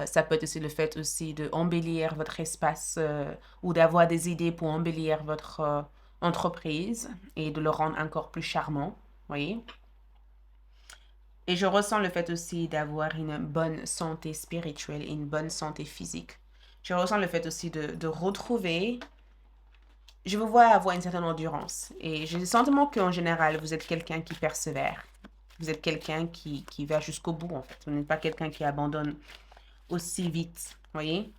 Ça peut être aussi le fait aussi de embellir votre espace ou d'avoir des idées pour embellir votre entreprise et de le rendre encore plus charmant, voyez? Et je ressens le fait aussi d'avoir une bonne santé spirituelle et une bonne santé physique. Je ressens le fait aussi de retrouver, je vous vois avoir une certaine endurance. Et j'ai le sentiment qu'en général, vous êtes quelqu'un qui persévère. Vous êtes quelqu'un qui va jusqu'au bout, en fait. Vous n'êtes pas quelqu'un qui abandonne aussi vite, voyez?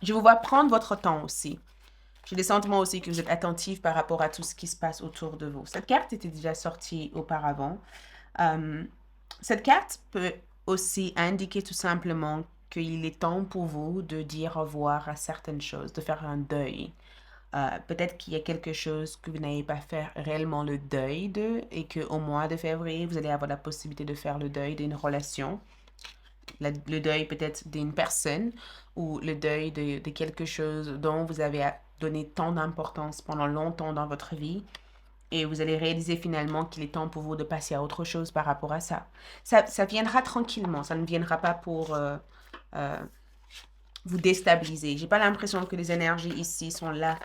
Je vous vois prendre votre temps aussi. J'ai le sentiment aussi que vous êtes attentif par rapport à tout ce qui se passe autour de vous. Cette carte était déjà sortie auparavant. Euh, Cette carte peut aussi indiquer tout simplement qu'il est temps pour vous de dire au revoir à certaines choses, de faire un deuil. Peut-être qu'il y a quelque chose que vous n'avez pas fait réellement le deuil de et qu'au mois de février, vous allez avoir la possibilité de faire le deuil d'une relation, le deuil peut-être d'une personne ou le deuil de quelque chose dont vous avez donné tant d'importance pendant longtemps dans votre vie et vous allez réaliser finalement qu'il est temps pour vous de passer à autre chose par rapport à ça. Ça viendra tranquillement, ça ne viendra pas pour euh, vous déstabiliser. J'ai pas l'impression que les énergies ici sont là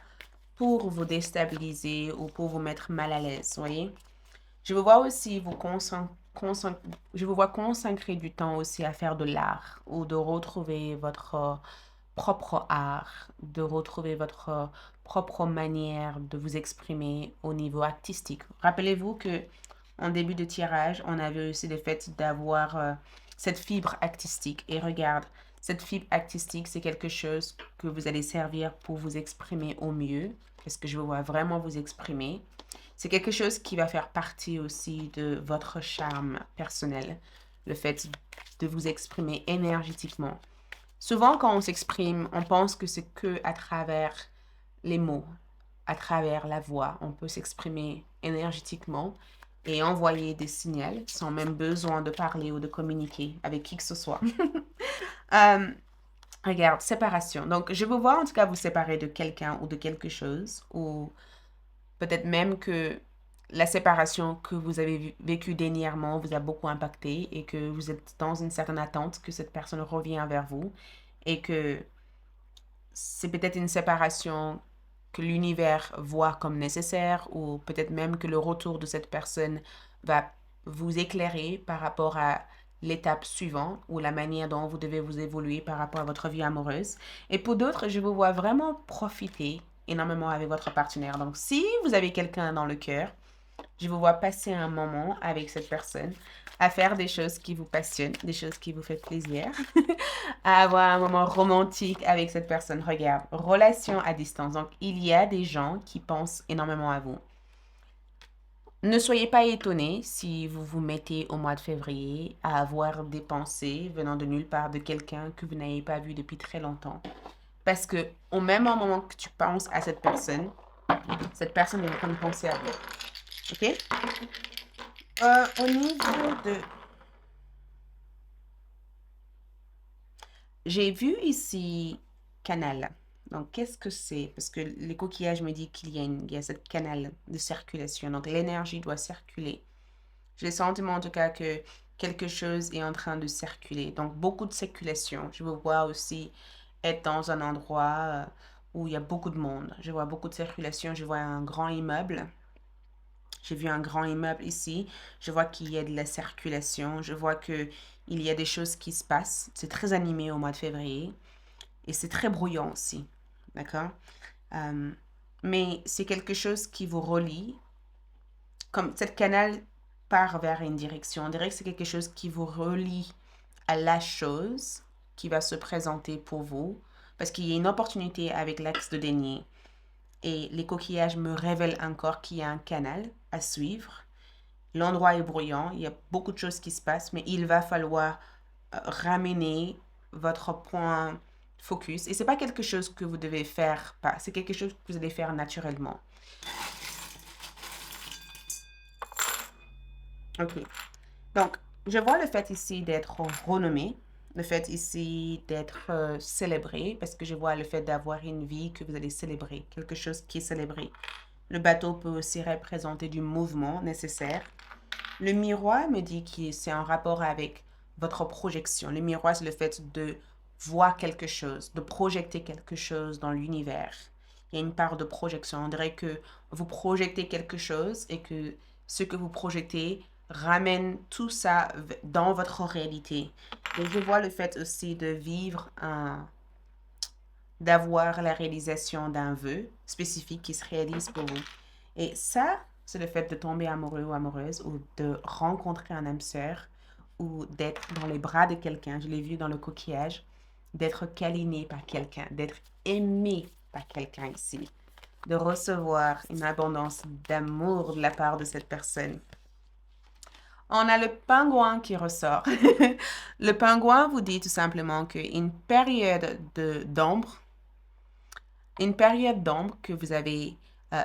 pour vous déstabiliser ou pour vous mettre mal à l'aise, voyez? Je vous vois aussi je vous vois consacrer du temps aussi à faire de l'art ou de retrouver votre propre art, de retrouver votre propre manière de vous exprimer au niveau artistique. Rappelez-vous que en début de tirage, on avait aussi le fait d'avoir cette fibre artistique. Et regarde, cette fibre artistique, c'est quelque chose que vous allez servir pour vous exprimer au mieux, parce que je vous vois vraiment vous exprimer. C'est quelque chose qui va faire partie aussi de votre charme personnel, le fait de vous exprimer énergétiquement. Souvent, quand on s'exprime, on pense que c'est que à travers les mots, à travers la voix, on peut s'exprimer énergétiquement et envoyer des signaux sans même besoin de parler ou de communiquer avec qui que ce soit. Euh, Regarde, séparation. Donc, je vous vois en tout cas vous séparer de quelqu'un ou de quelque chose, ou peut-être même que la séparation que vous avez vécue dernièrement vous a beaucoup impacté et que vous êtes dans une certaine attente que cette personne revient vers vous et que c'est peut-être une séparation que l'univers voit comme nécessaire ou peut-être même que le retour de cette personne va vous éclairer par rapport à l'étape suivante ou la manière dont vous devez vous évoluer par rapport à votre vie amoureuse. Et pour d'autres, je vous vois vraiment profiter énormément avec votre partenaire. Donc, si vous avez quelqu'un dans le cœur, je vous vois passer un moment avec cette personne, à faire des choses qui vous passionnent, des choses qui vous font plaisir, à avoir un moment romantique avec cette personne. Regarde, relation à distance. Donc, il y a des gens qui pensent énormément à vous. Ne soyez pas étonnés si vous vous mettez au mois de février à avoir des pensées venant de nulle part de quelqu'un que vous n'avez pas vu depuis très longtemps. Parce que au même moment que tu penses à cette personne est en train de penser à vous. OK? Au niveau de... J'ai vu ici canal. Donc, qu'est-ce que c'est? Parce que les coquillages me disent qu'il y a cette canal de circulation. Donc, l'énergie doit circuler. J'ai le sentiment en tout cas que quelque chose est en train de circuler. Donc, beaucoup de circulation. Je vous vois aussi être dans un endroit où il y a beaucoup de monde. Je vois beaucoup de circulation. Je vois un grand immeuble. J'ai vu un grand immeuble ici. Je vois qu'il y a de la circulation. Je vois que il y a des choses qui se passent. C'est très animé au mois de février. Et c'est très bruyant aussi. D'accord? Euh, mais c'est quelque chose qui vous relie. Comme cette canal part vers une direction. On dirait que c'est quelque chose qui vous relie à la chose qui va se présenter pour vous. Parce qu'il y a une opportunité avec l'axe de denier. Et les coquillages me révèlent encore qu'il y a un canal à suivre. L'endroit est bruyant, il y a beaucoup de choses qui se passent, mais il va falloir ramener votre point focus. Et c'est pas quelque chose que vous devez faire, pas. C'est quelque chose que vous allez faire naturellement. Ok. Donc, je vois le fait ici d'être renommé, le fait ici d'être célébré, parce que je vois le fait d'avoir une vie que vous allez célébrer, quelque chose qui est célébré. Le bateau peut aussi représenter du mouvement nécessaire. Le miroir me dit que c'est en rapport avec votre projection. Le miroir, c'est le fait de voir quelque chose, de projeter quelque chose dans l'univers. Il y a une part de projection. On dirait que vous projetez quelque chose et que ce que vous projetez ramène tout ça dans votre réalité. Et je vois le fait aussi de vivre d'avoir la réalisation d'un vœu spécifique qui se réalise pour vous. Et ça, c'est le fait de tomber amoureux ou amoureuse ou de rencontrer un âme sœur ou d'être dans les bras de quelqu'un. Je l'ai vu dans le coquillage, d'être câliné par quelqu'un, d'être aimé par quelqu'un ici, de recevoir une abondance d'amour de la part de cette personne. On a le pingouin qui ressort. Le pingouin vous dit tout simplement qu'une période d'ombre, une période d'ombre que vous avez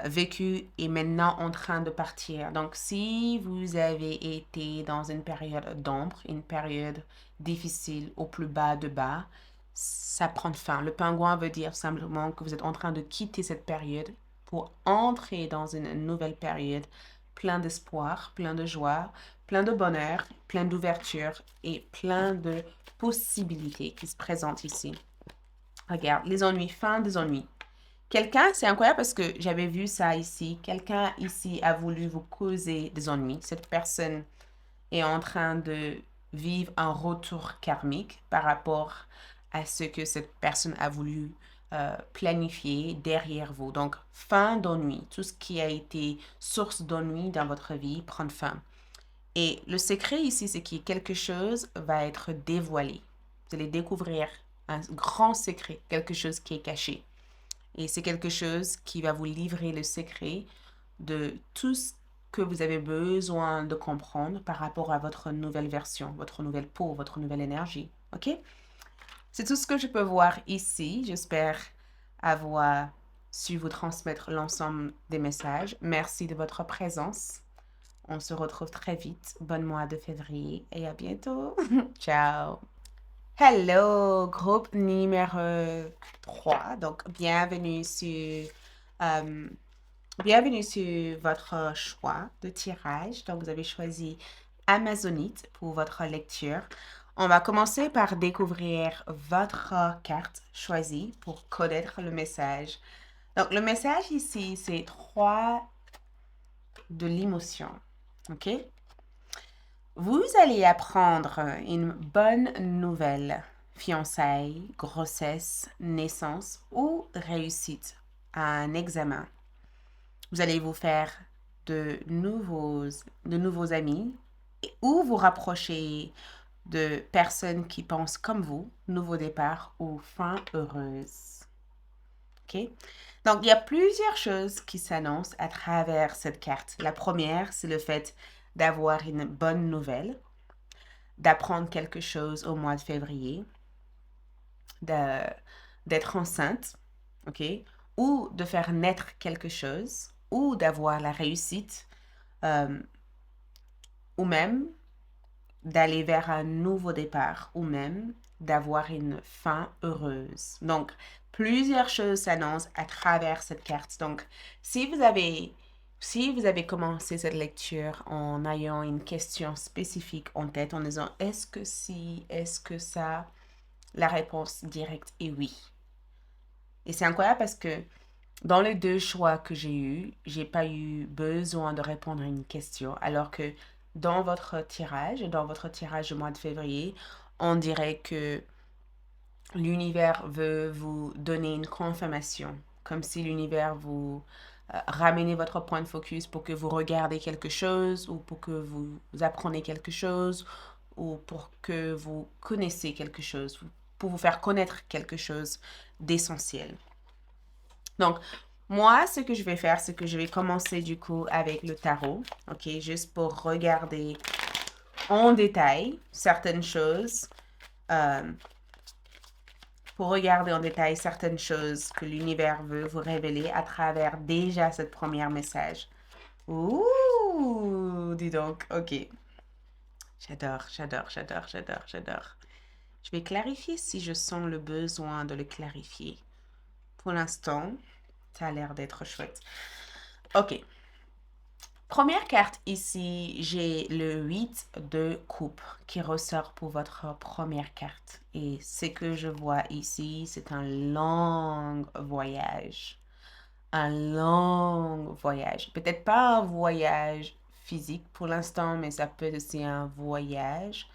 vécue est maintenant en train de partir. Donc, si vous avez été dans une période d'ombre, une période difficile au plus bas de bas, ça prend fin. Le pingouin veut dire simplement que vous êtes en train de quitter cette période pour entrer dans une nouvelle période plein d'espoir, plein de joie, plein de bonheur, plein d'ouverture et plein de possibilités qui se présentent ici. Regarde, les ennuis, fin des ennuis. Quelqu'un, c'est incroyable parce que j'avais vu ça ici. Quelqu'un ici a voulu vous causer des ennuis. Cette personne est en train de vivre un retour karmique par rapport à ce que cette personne a voulu planifier derrière vous. Donc, fin d'ennui. Tout ce qui a été source d'ennui dans votre vie prend fin. Et le secret ici, c'est que quelque chose va être dévoilé. Vous allez découvrir un grand secret, quelque chose qui est caché. Et c'est quelque chose qui va vous livrer le secret de tout ce que vous avez besoin de comprendre par rapport à votre nouvelle version, votre nouvelle peau, votre nouvelle énergie. OK? C'est tout ce que je peux voir ici. J'espère avoir su vous transmettre l'ensemble des messages. Merci de votre présence. On se retrouve très vite. Bon mois de février et à bientôt. Ciao. Hello, groupe numéro 3. Donc, euh, bienvenue sur votre choix de tirage. Donc, vous avez choisi Amazonite pour votre lecture. On va commencer par découvrir votre carte choisie pour connaître le message. Donc, le message ici, c'est 3 de l'émotion. OK? Vous allez apprendre une bonne nouvelle, fiançailles, grossesse, naissance ou réussite à un examen. Vous allez vous faire de nouveaux amis ou vous rapprocher de personnes qui pensent comme vous, nouveau départ ou fin heureuse. OK? Donc, il y a plusieurs choses qui s'annoncent à travers cette carte. La première, c'est le fait d'avoir une bonne nouvelle, d'apprendre quelque chose au mois de février, d'être enceinte, OK? Ou de faire naître quelque chose, ou d'avoir la réussite, euh, ou même d'aller vers un nouveau départ, ou même d'avoir une fin heureuse. Donc, plusieurs choses s'annoncent à travers cette carte. Donc, si vous avez commencé cette lecture en ayant une question spécifique en tête, en disant est-ce que si, est-ce que ça, la réponse directe est oui. Et c'est incroyable parce que dans les deux choix que j'ai eus, j'ai pas eu besoin de répondre à une question, alors que dans votre tirage du mois de février, on dirait que l'univers veut vous donner une confirmation, comme si l'univers vous ramenez votre point de focus pour que vous regardez quelque chose ou pour que vous apprenez quelque chose ou pour que vous connaissez quelque chose, pour vous faire connaître quelque chose d'essentiel. Donc, moi, ce que je vais faire, c'est que je vais commencer du coup avec le tarot, ok, juste pour regarder en détail certaines choses, euh, que l'univers veut vous révéler à travers déjà cette première message. Ouh, dis donc, ok. J'adore, j'adore, j'adore, j'adore, j'adore. Je vais clarifier si je sens le besoin de le clarifier. Pour l'instant, ça a l'air d'être chouette. Ok. Première carte ici, j'ai le 8 de coupe qui ressort pour votre première carte. Et ce que je vois ici, c'est un long voyage. Un long voyage. Peut-être pas un voyage physique pour l'instant, mais ça peut être aussi un voyage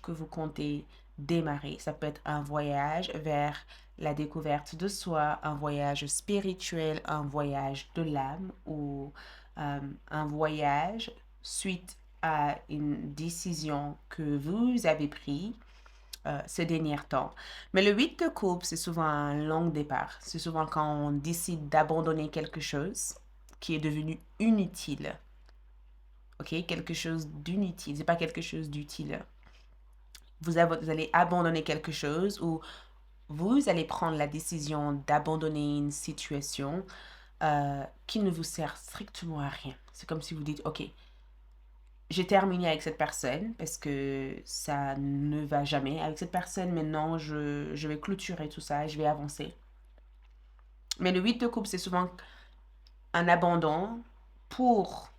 que vous comptez démarrer. Ça peut être un voyage vers la découverte de soi, un voyage spirituel, un voyage de l'âme ou un voyage suite à une décision que vous avez prise ces derniers temps. Mais le 8 de coupe, c'est souvent un long départ. C'est souvent quand on décide d'abandonner quelque chose qui est devenu inutile. OK? Quelque chose d'inutile. C'est pas quelque chose d'utile. Vous allez abandonner quelque chose ou vous allez prendre la décision d'abandonner une situation qui ne vous sert strictement à rien. C'est comme si vous dites, OK, j'ai terminé avec cette personne parce que ça ne va jamais avec cette personne. Maintenant, je vais clôturer tout ça et je vais avancer. Mais le 8 de coupe, c'est souvent un abandon pour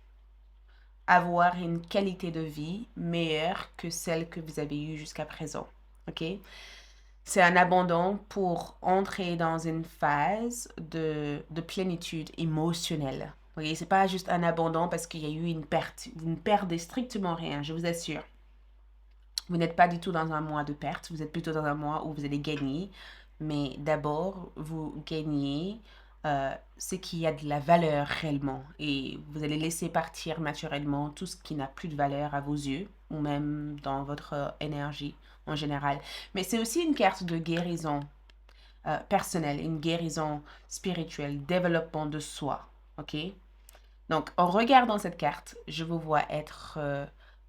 avoir une qualité de vie meilleure que celle que vous avez eue jusqu'à présent. OK? C'est un abandon pour entrer dans une phase de plénitude émotionnelle. Vous voyez, c'est pas juste un abandon parce qu'il y a eu une perte. Vous ne perdez strictement rien, je vous assure. Vous n'êtes pas du tout dans un mois de perte, vous êtes plutôt dans un mois où vous allez gagner. Mais d'abord, vous gagnez ce qui a de la valeur réellement. Et vous allez laisser partir naturellement tout ce qui n'a plus de valeur à vos yeux ou même dans votre énergie en général. Mais c'est aussi une carte de guérison personnelle, une guérison spirituelle, développement de soi. OK? Donc, en regardant cette carte, je vous vois être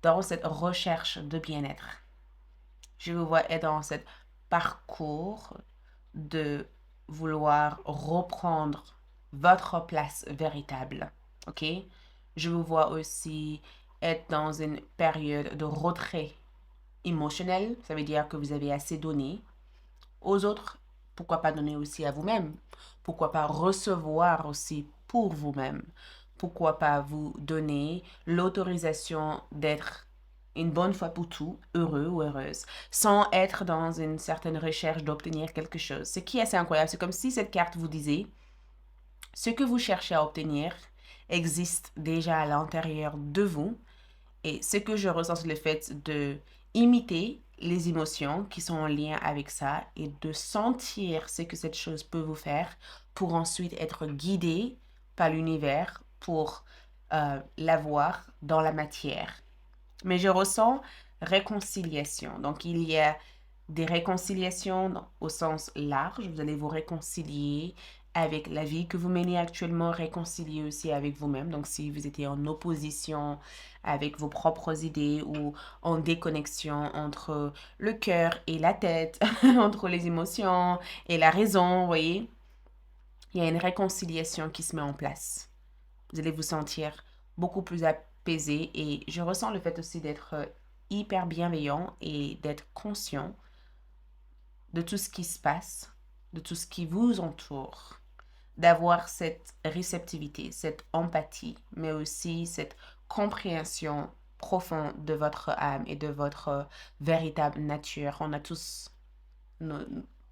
dans cette recherche de bien-être. Je vous vois être dans ce parcours de vouloir reprendre votre place véritable. OK? Je vous vois aussi être dans une période de retrait émotionnel. Ça veut dire que vous avez assez donné aux autres. Pourquoi pas donner aussi à vous-même? Pourquoi pas recevoir aussi pour vous-même? Pourquoi pas vous donner l'autorisation d'être une bonne fois pour tout, heureux ou heureuse, sans être dans une certaine recherche d'obtenir quelque chose. Ce qui est assez incroyable, c'est comme si cette carte vous disait, ce que vous cherchez à obtenir existe déjà à l'intérieur de vous. Et ce que je ressens, c'est le fait de imiter les émotions qui sont en lien avec ça et de sentir ce que cette chose peut vous faire pour ensuite être guidé par l'univers pour l'avoir dans la matière. Mais je ressens réconciliation. Donc, il y a des réconciliations au sens large. Vous allez vous réconcilier avec la vie que vous menez actuellement, réconcilier aussi avec vous-même. Donc, si vous étiez en opposition avec vos propres idées ou en déconnexion entre le cœur et la tête, entre les émotions et la raison, vous voyez, il y a une réconciliation qui se met en place. Vous allez vous sentir beaucoup plus apaisé et je ressens le fait aussi d'être hyper bienveillant et d'être conscient de tout ce qui se passe, de tout ce qui vous entoure, d'avoir cette réceptivité, cette empathie, mais aussi cette compréhension profonde de votre âme et de votre véritable nature. Nos-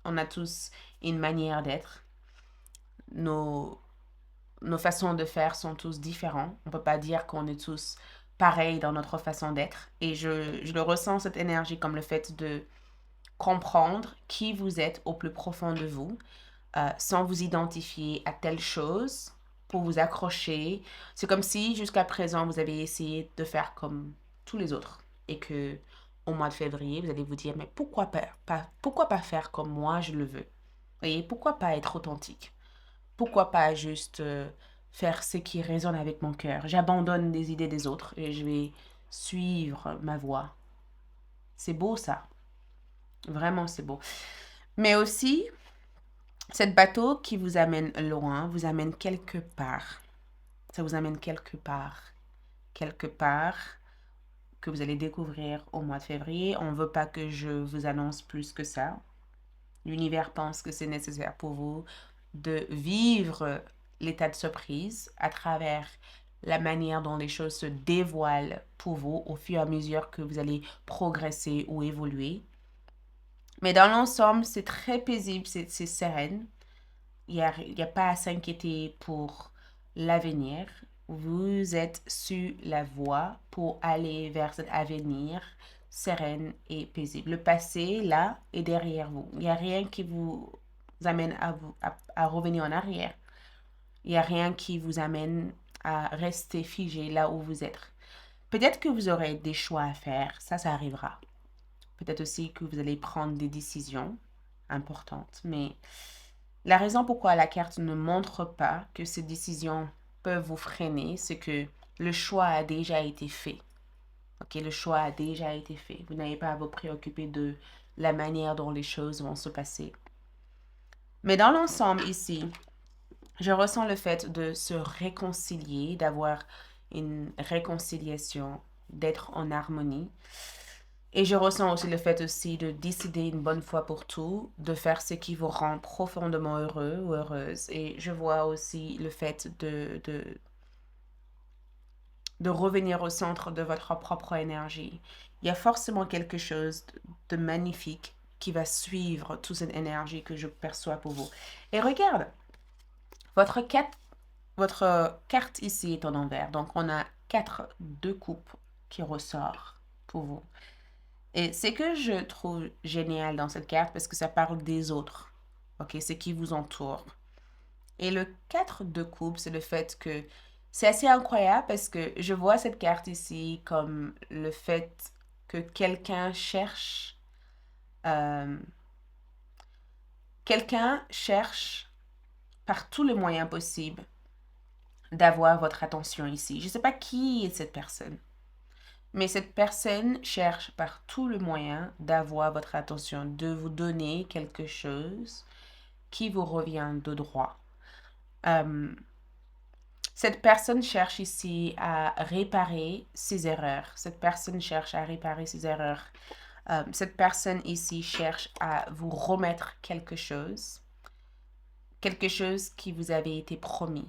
on a tous une manière d'être. Nos, nos façons de faire sont tous différents. On ne peut pas dire qu'on est tous pareils dans notre façon d'être. Et je le ressens, cette énergie, comme le fait de comprendre qui vous êtes au plus profond de vous, sans vous identifier à telle chose pour vous accrocher. C'est comme si jusqu'à présent, vous avez essayé de faire comme tous les autres et que au mois de février, vous allez vous dire, mais pourquoi pas faire comme moi je le veux? Vous voyez, pourquoi pas être authentique? Pourquoi pas juste faire ce qui résonne avec mon cœur? J'abandonne les idées des autres et je vais suivre ma voie. C'est beau ça. Vraiment, c'est beau. Mais aussi, cette bateau qui vous amène loin, vous amène quelque part. Ça vous amène quelque part. Quelque part que vous allez découvrir au mois de février. On ne veut pas que je vous annonce plus que ça. L'univers pense que c'est nécessaire pour vous de vivre l'état de surprise à travers la manière dont les choses se dévoilent pour vous au fur et à mesure que vous allez progresser ou évoluer. Mais dans l'ensemble, c'est très paisible, c'est sereine. Il y a pas à s'inquiéter pour l'avenir. Vous êtes sur la voie pour aller vers cet avenir sereine et paisible. Le passé, là, est derrière vous. Il n'y a rien qui vous amène à revenir en arrière. Il n'y a rien qui vous amène à rester figé là où vous êtes. Peut-être que vous aurez des choix à faire, ça arrivera. Peut-être aussi que vous allez prendre des décisions importantes, mais la raison pourquoi la carte ne montre pas que ces décisions peuvent vous freiner, c'est que le choix a déjà été fait. Ok, le choix a déjà été fait. Vous n'avez pas à vous préoccuper de la manière dont les choses vont se passer. Mais dans l'ensemble ici, je ressens le fait de se réconcilier, d'avoir une réconciliation, d'être en harmonie. Et je ressens aussi le fait aussi de décider une bonne fois pour tout, de faire ce qui vous rend profondément heureux ou heureuse. Et je vois aussi le fait de revenir au centre de votre propre énergie. Il y a forcément quelque chose de magnifique qui va suivre toute cette énergie que je perçois pour vous. Et regarde, votre carte ici est en envers. Donc, on a 2 coupes qui ressort pour vous. Et ce que je trouve génial dans cette carte, parce que ça parle des autres, ok, ce qui vous entoure. Et le 4 de coupe, c'est le fait que c'est assez incroyable parce que je vois cette carte ici comme le fait que euh, quelqu'un cherche par tous les moyens possibles d'avoir votre attention ici. Je ne sais pas qui est cette personne. Mais cette personne cherche par tout le moyen d'avoir votre attention, de vous donner quelque chose qui vous revient de droit. Euh, cette personne cherche ici à réparer ses erreurs. Cette personne cherche à réparer ses erreurs. Cette personne ici cherche à vous remettre quelque chose qui vous avait été promis.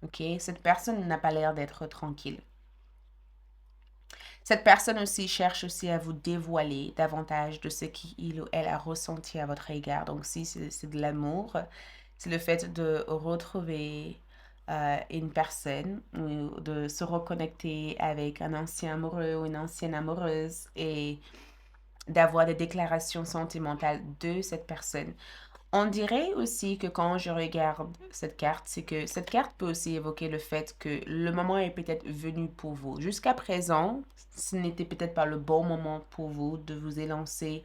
Ok? Cette personne n'a pas l'air d'être tranquille. Cette personne aussi cherche aussi à vous dévoiler davantage de ce qu'il ou elle a ressenti à votre égard. Donc, si c'est de l'amour, c'est le fait de retrouver une personne ou de se reconnecter avec un ancien amoureux ou une ancienne amoureuse et d'avoir des déclarations sentimentales de cette personne. On dirait aussi que quand je regarde cette carte, c'est que cette carte peut aussi évoquer le fait que le moment est peut-être venu pour vous. Jusqu'à présent, ce n'était peut-être pas le bon moment pour vous de vous élancer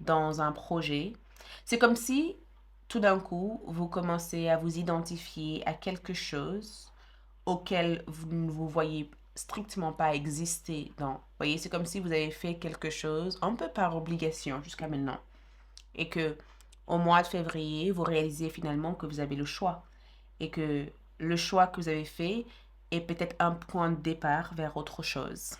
dans un projet. C'est comme si tout d'un coup, vous commencez à vous identifier à quelque chose auquel vous ne vous voyez strictement pas exister dans. Vous voyez, c'est comme si vous avez fait quelque chose un peu par obligation jusqu'à maintenant et que au mois de février, vous réalisez finalement que vous avez le choix et que le choix que vous avez fait est peut-être un point de départ vers autre chose.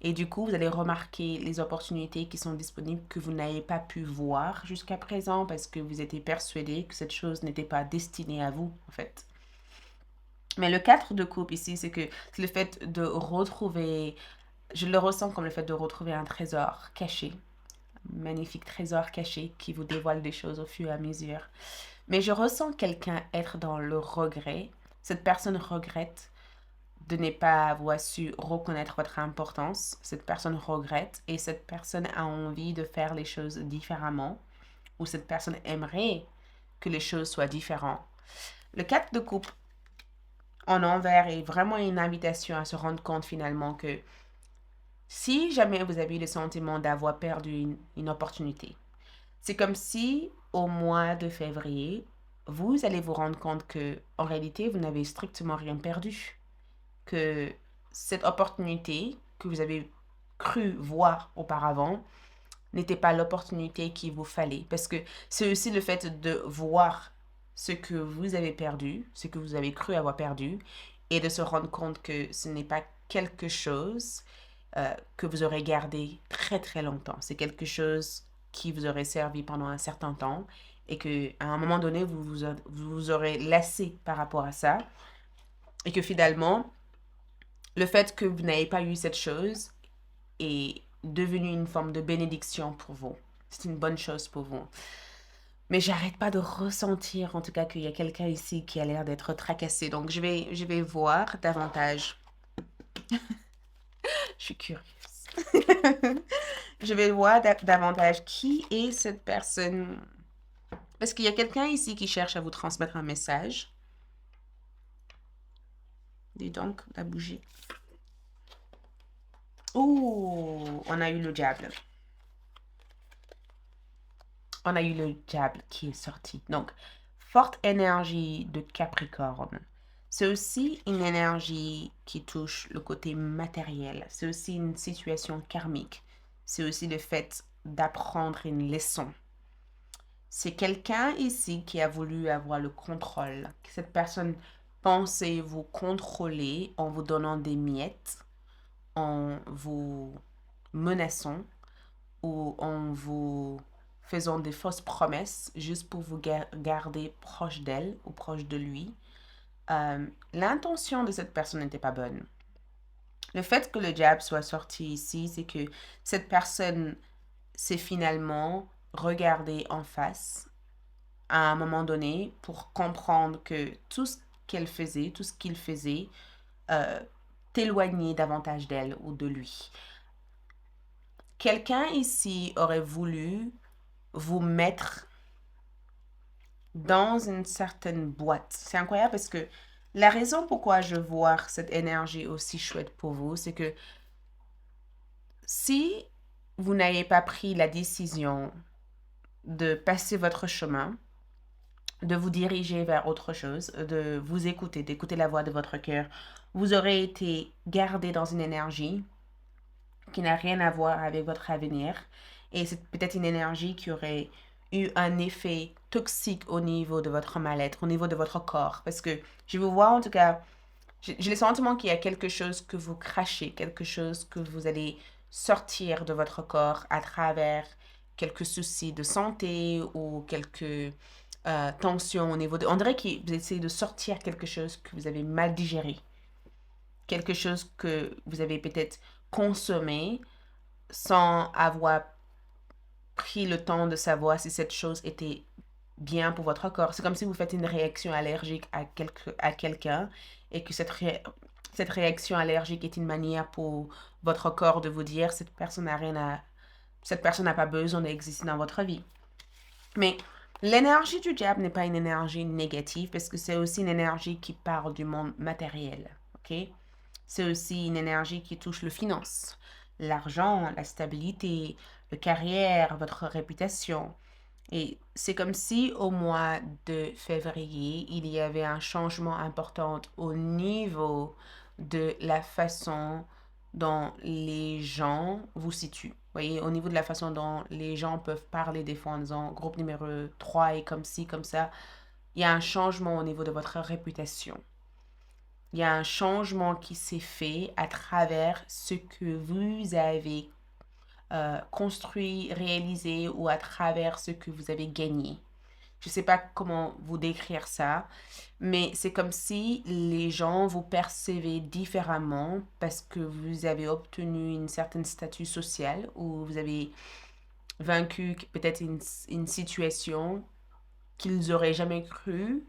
Et du coup, vous allez remarquer les opportunités qui sont disponibles que vous n'avez pas pu voir jusqu'à présent parce que vous étiez persuadé que cette chose n'était pas destinée à vous, en fait. Mais le 4 de coupe ici, c'est le fait de retrouver, je le ressens comme le fait de retrouver un trésor caché, magnifique trésor caché qui vous dévoile des choses au fur et à mesure. Mais je ressens quelqu'un être dans le regret. Cette personne regrette de ne pas avoir su reconnaître votre importance. Cette personne regrette et cette personne a envie de faire les choses différemment ou cette personne aimerait que les choses soient différentes. Le 4 de coupe en envers est vraiment une invitation à se rendre compte finalement que si jamais vous avez eu le sentiment d'avoir perdu une opportunité, c'est comme si au mois de février, vous allez vous rendre compte que en réalité, vous n'avez strictement rien perdu. Que cette opportunité que vous avez cru voir auparavant n'était pas l'opportunité qu'il vous fallait. Parce que c'est aussi le fait de voir ce que vous avez perdu, ce que vous avez cru avoir perdu, et de se rendre compte que ce n'est pas quelque chose que vous aurez gardé très très longtemps. C'est quelque chose qui vous aurait servi pendant un certain temps et que à un moment donné, vous aurez lassé par rapport à ça et que finalement, le fait que vous n'ayez pas eu cette chose est devenu une forme de bénédiction pour vous. C'est une bonne chose pour vous. Mais j'arrête pas de ressentir, en tout cas, qu'il y a quelqu'un ici qui a l'air d'être tracassé. Donc, je vais voir davantage. Je suis curieuse. Je vais voir davantage qui est cette personne. Parce qu'il y a quelqu'un ici qui cherche à vous transmettre un message. Dis donc, la bougie. Ouh, on a eu le diable. On a eu le diable qui est sorti. Donc, forte énergie de Capricorne. C'est aussi une énergie qui touche le côté matériel. C'est aussi une situation karmique. C'est aussi le fait d'apprendre une leçon. C'est quelqu'un ici qui a voulu avoir le contrôle. Cette personne pensait vous contrôler en vous donnant des miettes, en vous menaçant ou en vous faisant des fausses promesses juste pour vous garder proche d'elle ou proche de lui. L'intention de cette personne n'était pas bonne. Le fait que le diable soit sorti ici, c'est que cette personne s'est finalement regardée en face à un moment donné pour comprendre que tout ce qu'elle faisait, tout ce qu'il faisait, t'éloignait davantage d'elle ou de lui. Quelqu'un ici aurait voulu vous mettre dans une certaine boîte. C'est incroyable parce que la raison pourquoi je vois cette énergie aussi chouette pour vous, c'est que si vous n'avez pas pris la décision de passer votre chemin, de vous diriger vers autre chose, de vous écouter, d'écouter la voix de votre cœur, vous aurez été gardé dans une énergie qui n'a rien à voir avec votre avenir. Et c'est peut-être une énergie qui aurait eu un effet toxique au niveau de votre mal-être, au niveau de votre corps. Parce que je vous vois en tout cas, j'ai le sentiment qu'il y a quelque chose que vous crachez, quelque chose que vous allez sortir de votre corps à travers quelques soucis de santé ou quelques tensions au niveau de... On dirait que vous essayez de sortir quelque chose que vous avez mal digéré. Quelque chose que vous avez peut-être consommer sans avoir pris le temps de savoir si cette chose était bien pour votre corps. C'est comme si vous faites une réaction allergique à quelqu'un et que cette réaction allergique est une manière pour votre corps de vous dire cette personne n'a pas besoin d'exister dans votre vie. Mais l'énergie du diable n'est pas une énergie négative parce que c'est aussi une énergie qui parle du monde matériel. Ok? C'est aussi une énergie qui touche le finance, l'argent, la stabilité, la carrière, votre réputation. Et c'est comme si au mois de février, il y avait un changement important au niveau de la façon dont les gens vous situent. Vous voyez, au niveau de la façon dont les gens peuvent parler des fois en disant groupe numéro 3 est comme ci, comme ça, il y a un changement au niveau de votre réputation. Il y a un changement qui s'est fait à travers ce que vous avez construit, réalisé ou à travers ce que vous avez gagné. Je ne sais pas comment vous décrire ça, mais c'est comme si les gens vous percevaient différemment parce que vous avez obtenu une certaine statut social ou vous avez vaincu peut-être une situation qu'ils auraient jamais cru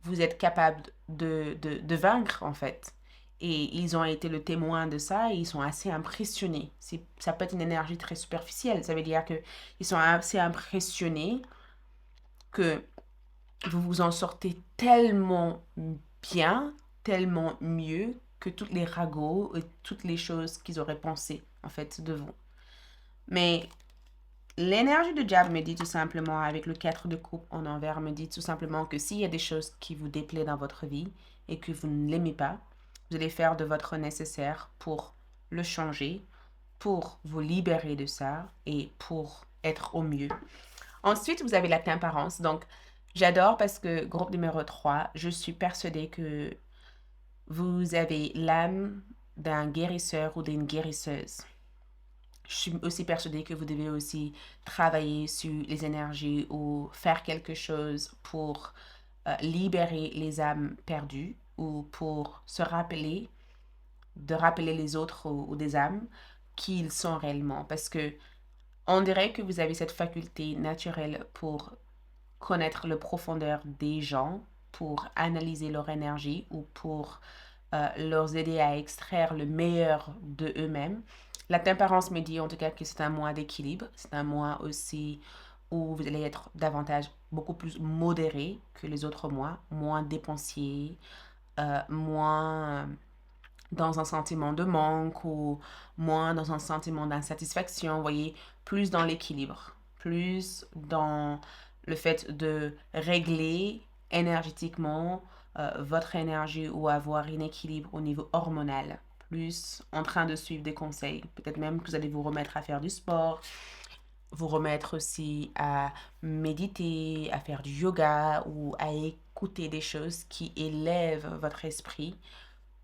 vous êtes capable de vaincre en fait. Et ils ont été le témoin de ça et ils sont assez impressionnés. Ça peut être une énergie très superficielle. Ça veut dire qu'ils sont assez impressionnés que vous vous en sortez tellement bien, tellement mieux que toutes les ragots et toutes les choses qu'ils auraient pensé en fait de vous. Mais l'énergie de diable me dit tout simplement, avec le 4 de coupe en envers, me dit tout simplement que s'il y a des choses qui vous déplaisent dans votre vie et que vous ne l'aimez pas, vous allez faire de votre nécessaire pour le changer, pour vous libérer de ça et pour être au mieux. Ensuite, vous avez la temperance. Donc, j'adore parce que groupe numéro 3, je suis persuadée que vous avez l'âme d'un guérisseur ou d'une guérisseuse. Je suis aussi persuadée que vous devez aussi travailler sur les énergies ou faire quelque chose pour libérer les âmes perdues ou pour se rappeler, de rappeler les autres ou des âmes qui ils sont réellement. Parce que on dirait que vous avez cette faculté naturelle pour connaître le profondeur des gens, pour analyser leur énergie ou pour leur aider à extraire le meilleur de eux-mêmes. La tempérance me dit en tout cas que c'est un mois d'équilibre, c'est un mois aussi où vous allez être davantage, beaucoup plus modéré que les autres mois, moins dépensier, moins dans un sentiment de manque ou moins dans un sentiment d'insatisfaction, vous voyez, plus dans l'équilibre, plus dans le fait de régler énergétiquement votre énergie ou avoir un équilibre au niveau hormonal, plus en train de suivre des conseils. Peut-être même que vous allez vous remettre à faire du sport, vous remettre aussi à méditer, à faire du yoga ou à écouter des choses qui élèvent votre esprit.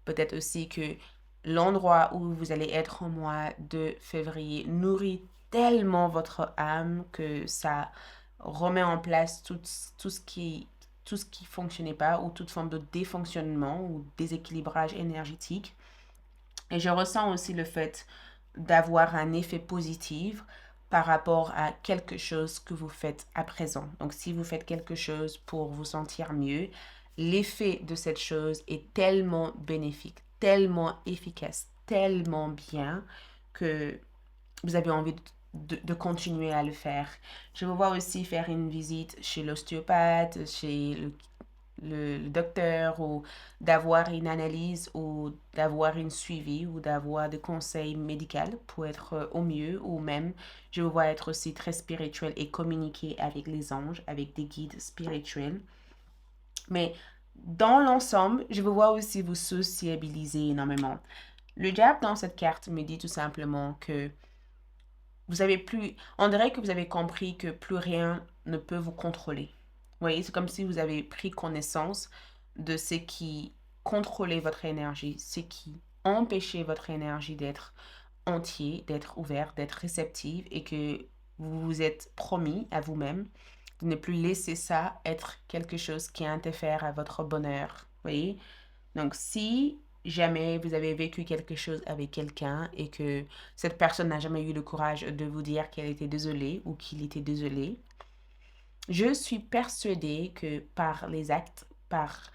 Peut-être aussi que l'endroit où vous allez être au mois de février nourrit tellement votre âme que ça remet en place tout ce qui fonctionnait pas ou toute forme de défonctionnement ou déséquilibrage énergétique. Et je ressens aussi le fait d'avoir un effet positif par rapport à quelque chose que vous faites à présent. Donc, si vous faites quelque chose pour vous sentir mieux, l'effet de cette chose est tellement bénéfique, tellement efficace, tellement bien que vous avez envie de continuer à le faire. Je vous vois aussi faire une visite chez l'ostéopathe, chez le docteur ou d'avoir une analyse ou d'avoir une suivi ou d'avoir des conseils médicaux pour être au mieux ou même je vous vois être aussi très spirituel et communiquer avec les anges, avec des guides spirituels. Mais dans l'ensemble, je vous vois aussi vous sociabiliser énormément. Le diable dans cette carte me dit tout simplement que vous avez plus, on dirait que vous avez compris que plus rien ne peut vous contrôler. Vous voyez, c'est comme si vous avez pris connaissance de ce qui contrôlait votre énergie, ce qui empêchait votre énergie d'être entier, d'être ouvert, d'être réceptive et que vous vous êtes promis à vous-même de ne plus laisser ça être quelque chose qui interfère à votre bonheur. Vous voyez? Donc, si jamais vous avez vécu quelque chose avec quelqu'un et que cette personne n'a jamais eu le courage de vous dire qu'elle était désolée ou qu'il était désolé, je suis persuadée que par les actes, par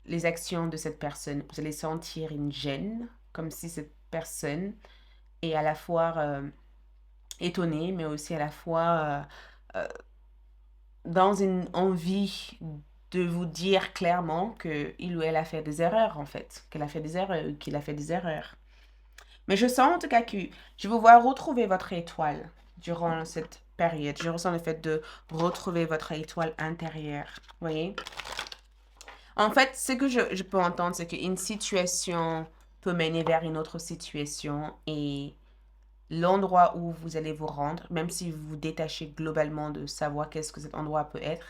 les actions de cette personne, vous allez sentir une gêne, comme si cette personne est à la fois étonnée, mais aussi à la fois dans une envie de vous dire clairement que il ou elle a fait des erreurs, en fait, qu'elle a fait des erreurs, qu'il a fait des erreurs. Mais je sens en tout cas que je vous vois retrouver votre étoile durant cette période. Je ressens le fait de retrouver votre étoile intérieure. Vous voyez? En fait, ce que je peux entendre, c'est qu'une situation peut mener vers une autre situation et l'endroit où vous allez vous rendre, même si vous vous détachez globalement de savoir qu'est-ce que cet endroit peut être,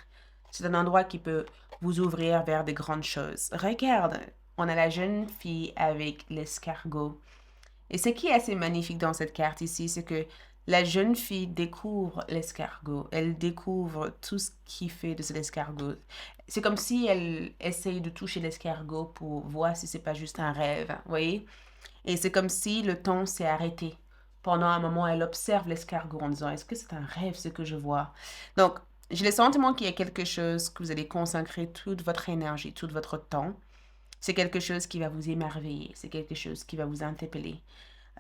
c'est un endroit qui peut vous ouvrir vers des grandes choses. Regarde, on a la jeune fille avec l'escargot. Et ce qui est assez magnifique dans cette carte ici, c'est que la jeune fille découvre l'escargot. Elle découvre tout ce qui fait de cet escargot. C'est comme si elle essaye de toucher l'escargot pour voir si c'est pas juste un rêve, vous voyez? Et c'est comme si le temps s'est arrêté. Pendant un moment, elle observe l'escargot en disant, est-ce que c'est un rêve ce que je vois? Donc, j'ai le sentiment qu'il y a quelque chose que vous allez consacrer toute votre énergie, tout votre temps. C'est quelque chose qui va vous émerveiller, c'est quelque chose qui va vous interpeller.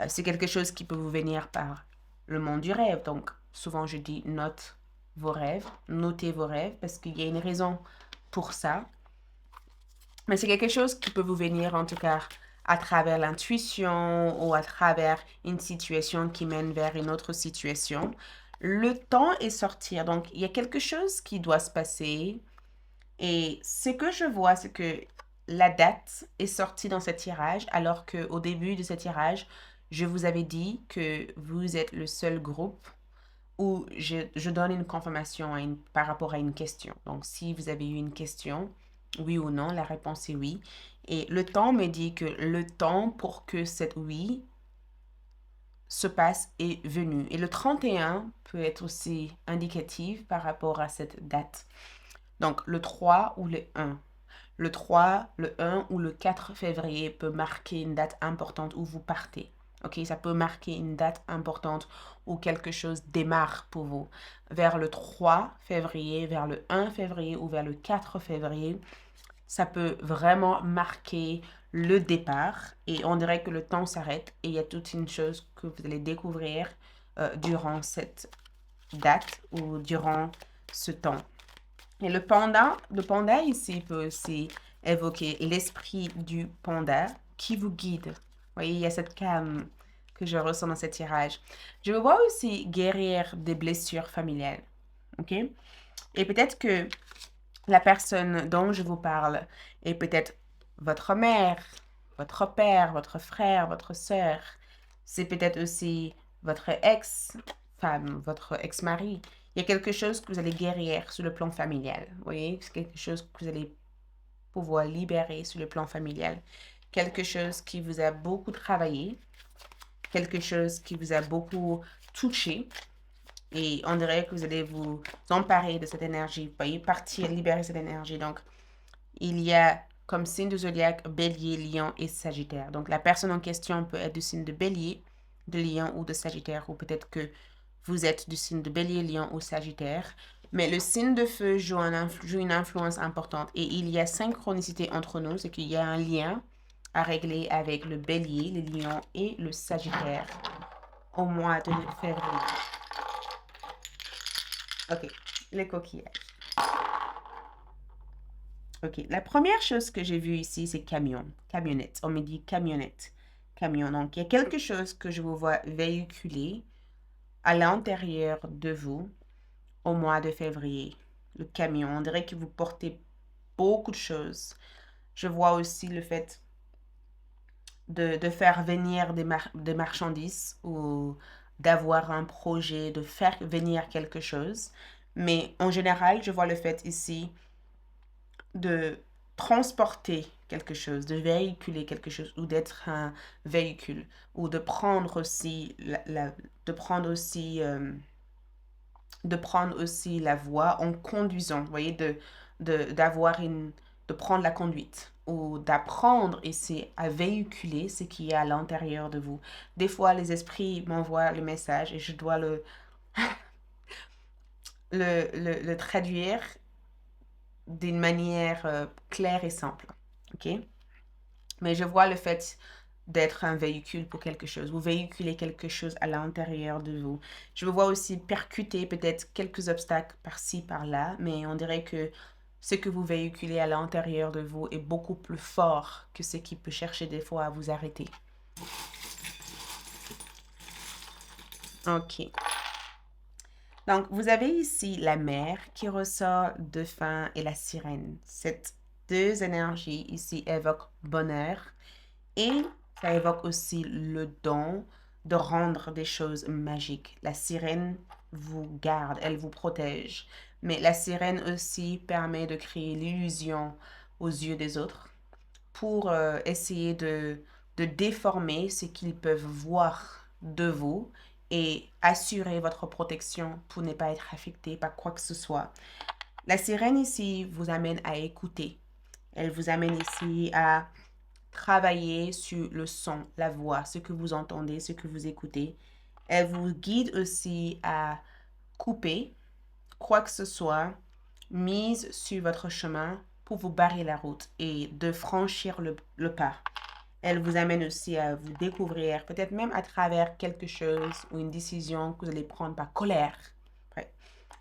C'est quelque chose qui peut vous venir par le monde du rêve. Donc, souvent, je dis note vos rêves, notez vos rêves, parce qu'il y a une raison pour ça. Mais c'est quelque chose qui peut vous venir, en tout cas, à travers l'intuition ou à travers une situation qui mène vers une autre situation. Le temps est sortir. Donc, il y a quelque chose qui doit se passer. Et ce que je vois, c'est que la date est sortie dans ce tirage, alors qu'au début de ce tirage, je vous avais dit que vous êtes le seul groupe où je donne une confirmation par rapport à une question. Donc, si vous avez eu une question, oui ou non, la réponse est oui. Et le temps me dit que le temps pour que cette oui se passe est venu. Et le 31 peut être aussi indicatif par rapport à cette date. Donc, le 3 ou le 1. Le 3, le 1 ou le 4 février peut marquer une date importante où vous partez. Ok, ça peut marquer une date importante où quelque chose démarre pour vous. Vers le 3 février, vers le 1 février ou vers le 4 février, ça peut vraiment marquer le départ et on dirait que le temps s'arrête et il y a toute une chose que vous allez découvrir durant cette date ou durant ce temps. Et le panda ici peut aussi évoquer l'esprit du panda qui vous guide. Vous voyez, il y a cette calme que je ressens dans ce tirage. Je vois aussi guérir des blessures familiales. OK? Et peut-être que la personne dont je vous parle est peut-être votre mère, votre père, votre frère, votre sœur. C'est peut-être aussi votre ex-femme, votre ex-mari. Il y a quelque chose que vous allez guérir sur le plan familial. Vous voyez, c'est quelque chose que vous allez pouvoir libérer sur le plan familial. Quelque chose qui vous a beaucoup travaillé, quelque chose qui vous a beaucoup touché. Et on dirait que vous allez vous emparer de cette énergie. Vous voyez, partir, libérer cette énergie. Donc, il y a comme signe de zodiaque Bélier, Lion et Sagittaire. Donc, la personne en question peut être du signe de Bélier, de Lion ou de Sagittaire. Ou peut-être que vous êtes du signe de Bélier, Lion ou Sagittaire. Mais le signe de feu joue une influence importante. Et il y a synchronicité entre nous. C'est qu'il y a un lien à régler avec le Bélier, le Lion et le Sagittaire au mois de février. Ok, les coquillages. Ok, la première chose que j'ai vue ici, c'est camion, camionnette. On me dit camionnette, camion. Donc, il y a quelque chose que je vous vois véhiculer à l'intérieur de vous au mois de février. Le camion, on dirait que vous portez beaucoup de choses. Je vois aussi le fait de faire venir des marchandises ou d'avoir un projet, de faire venir quelque chose. Mais en général, je vois le fait ici de transporter quelque chose, de véhiculer quelque chose ou d'être un véhicule ou de prendre aussi de prendre aussi la voie en conduisant, vous voyez, d'avoir de prendre la conduite ou d'apprendre ici à véhiculer ce qui est à l'intérieur de vous. Des fois, les esprits m'envoient le message et je dois le traduire d'une manière claire et simple. OK? Mais je vois le fait d'être un véhicule pour quelque chose. Vous véhiculez quelque chose à l'intérieur de vous. Je me vois aussi percuter peut-être quelques obstacles par-ci, par-là, mais on dirait que ce que vous véhiculez à l'intérieur de vous est beaucoup plus fort que ce qui peut chercher des fois à vous arrêter. OK. Donc, vous avez ici la mer qui ressort de fin et la sirène. Ces deux énergies ici évoquent bonheur et ça évoque aussi le don de rendre des choses magiques. La sirène vous garde, elle vous protège. Mais la sirène aussi permet de créer l'illusion aux yeux des autres pour essayer de déformer ce qu'ils peuvent voir de vous et assurer votre protection pour ne pas être affecté par quoi que ce soit. La sirène ici vous amène à écouter. Elle vous amène ici à travailler sur le son, la voix, ce que vous entendez, ce que vous écoutez. Elle vous guide aussi à couper quoi que ce soit mise sur votre chemin pour vous barrer la route et de franchir le pas. Elle vous amène aussi à vous découvrir, peut-être même à travers quelque chose ou une décision que vous allez prendre par colère. Ouais.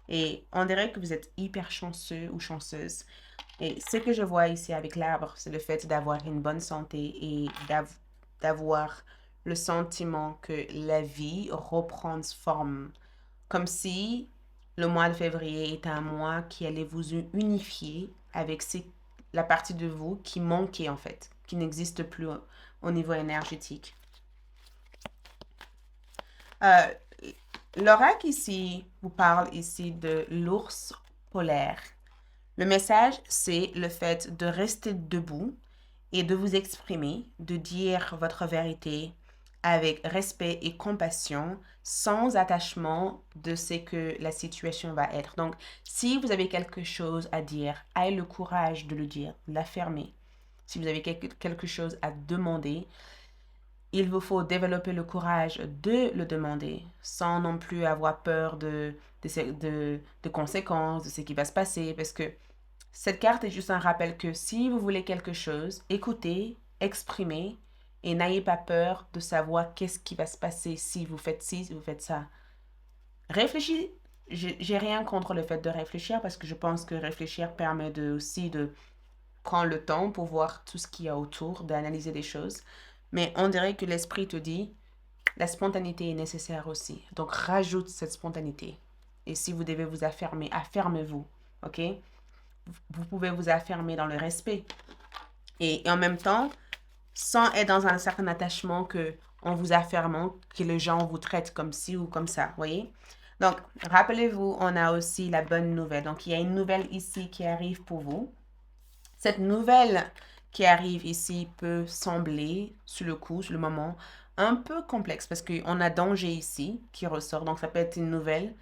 Et on dirait que vous êtes hyper chanceux ou chanceuse. Et ce que je vois ici avec l'arbre, c'est le fait d'avoir une bonne santé et d'avoir le sentiment que la vie reprend forme. Comme si le mois de février est un mois qui allait vous unifier avec la partie de vous qui manquait en fait, qui n'existe plus au niveau énergétique. Euh, L'oracle ici vous parle ici de l'ours polaire. Le message, c'est le fait de rester debout et de vous exprimer, de dire votre vérité avec respect et compassion, sans attachement de ce que la situation va être. Donc, si vous avez quelque chose à dire, ayez le courage de le dire, de l'affirmer. Si vous avez quelque chose à demander, il vous faut développer le courage de le demander, sans non plus avoir peur de conséquences, de ce qui va se passer, parce que cette carte est juste un rappel que si vous voulez quelque chose, écoutez, exprimez et n'ayez pas peur de savoir qu'est-ce qui va se passer si vous faites ci, si vous faites ça. Réfléchissez. J'ai rien contre le fait de réfléchir parce que je pense que réfléchir permet aussi de prendre le temps pour voir tout ce qu'il y a autour, d'analyser les choses. Mais on dirait que l'esprit te dit, la spontanéité est nécessaire aussi. Donc rajoute cette spontanéité. Et si vous devez vous affirmer, affirmez-vous. OK? Vous pouvez vous affirmer dans le respect. Et en même temps, sans être dans un certain attachement que en vous affirmant que les gens vous traitent comme ci ou comme ça, voyez? Donc, rappelez-vous, on a aussi la bonne nouvelle. Donc, il y a une nouvelle ici qui arrive pour vous. Cette nouvelle qui arrive ici peut sembler, sur le coup, sur le moment, un peu complexe parce qu'on a danger ici qui ressort. Donc, ça peut être une nouvelle.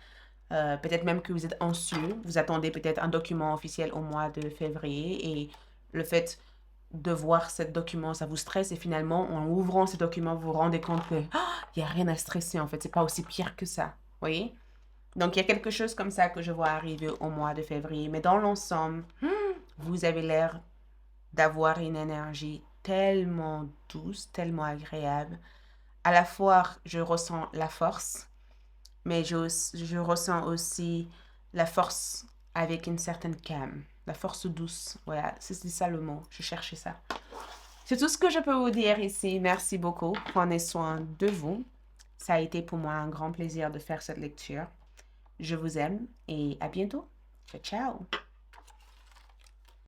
Peut-être même que vous êtes anxieux. Vous attendez peut-être un document officiel au mois de février et le fait de voir ce document, ça vous stresse et finalement, en ouvrant ce document, vous vous rendez compte que il n'y a rien à stresser en fait. C'est pas aussi pire que ça. Voyez? Donc, il y a quelque chose comme ça que je vois arriver au mois de février. Mais dans l'ensemble, vous avez l'air d'avoir une énergie tellement douce, tellement agréable. À la fois, je ressens la force, mais je ressens aussi la force avec une certaine calme, la force douce. Voilà, c'est ça le mot, je cherchais ça. C'est tout ce que je peux vous dire ici. Merci beaucoup. Prenez soin de vous. Ça a été pour moi un grand plaisir de faire cette lecture. Je vous aime et à bientôt. Ciao, ciao.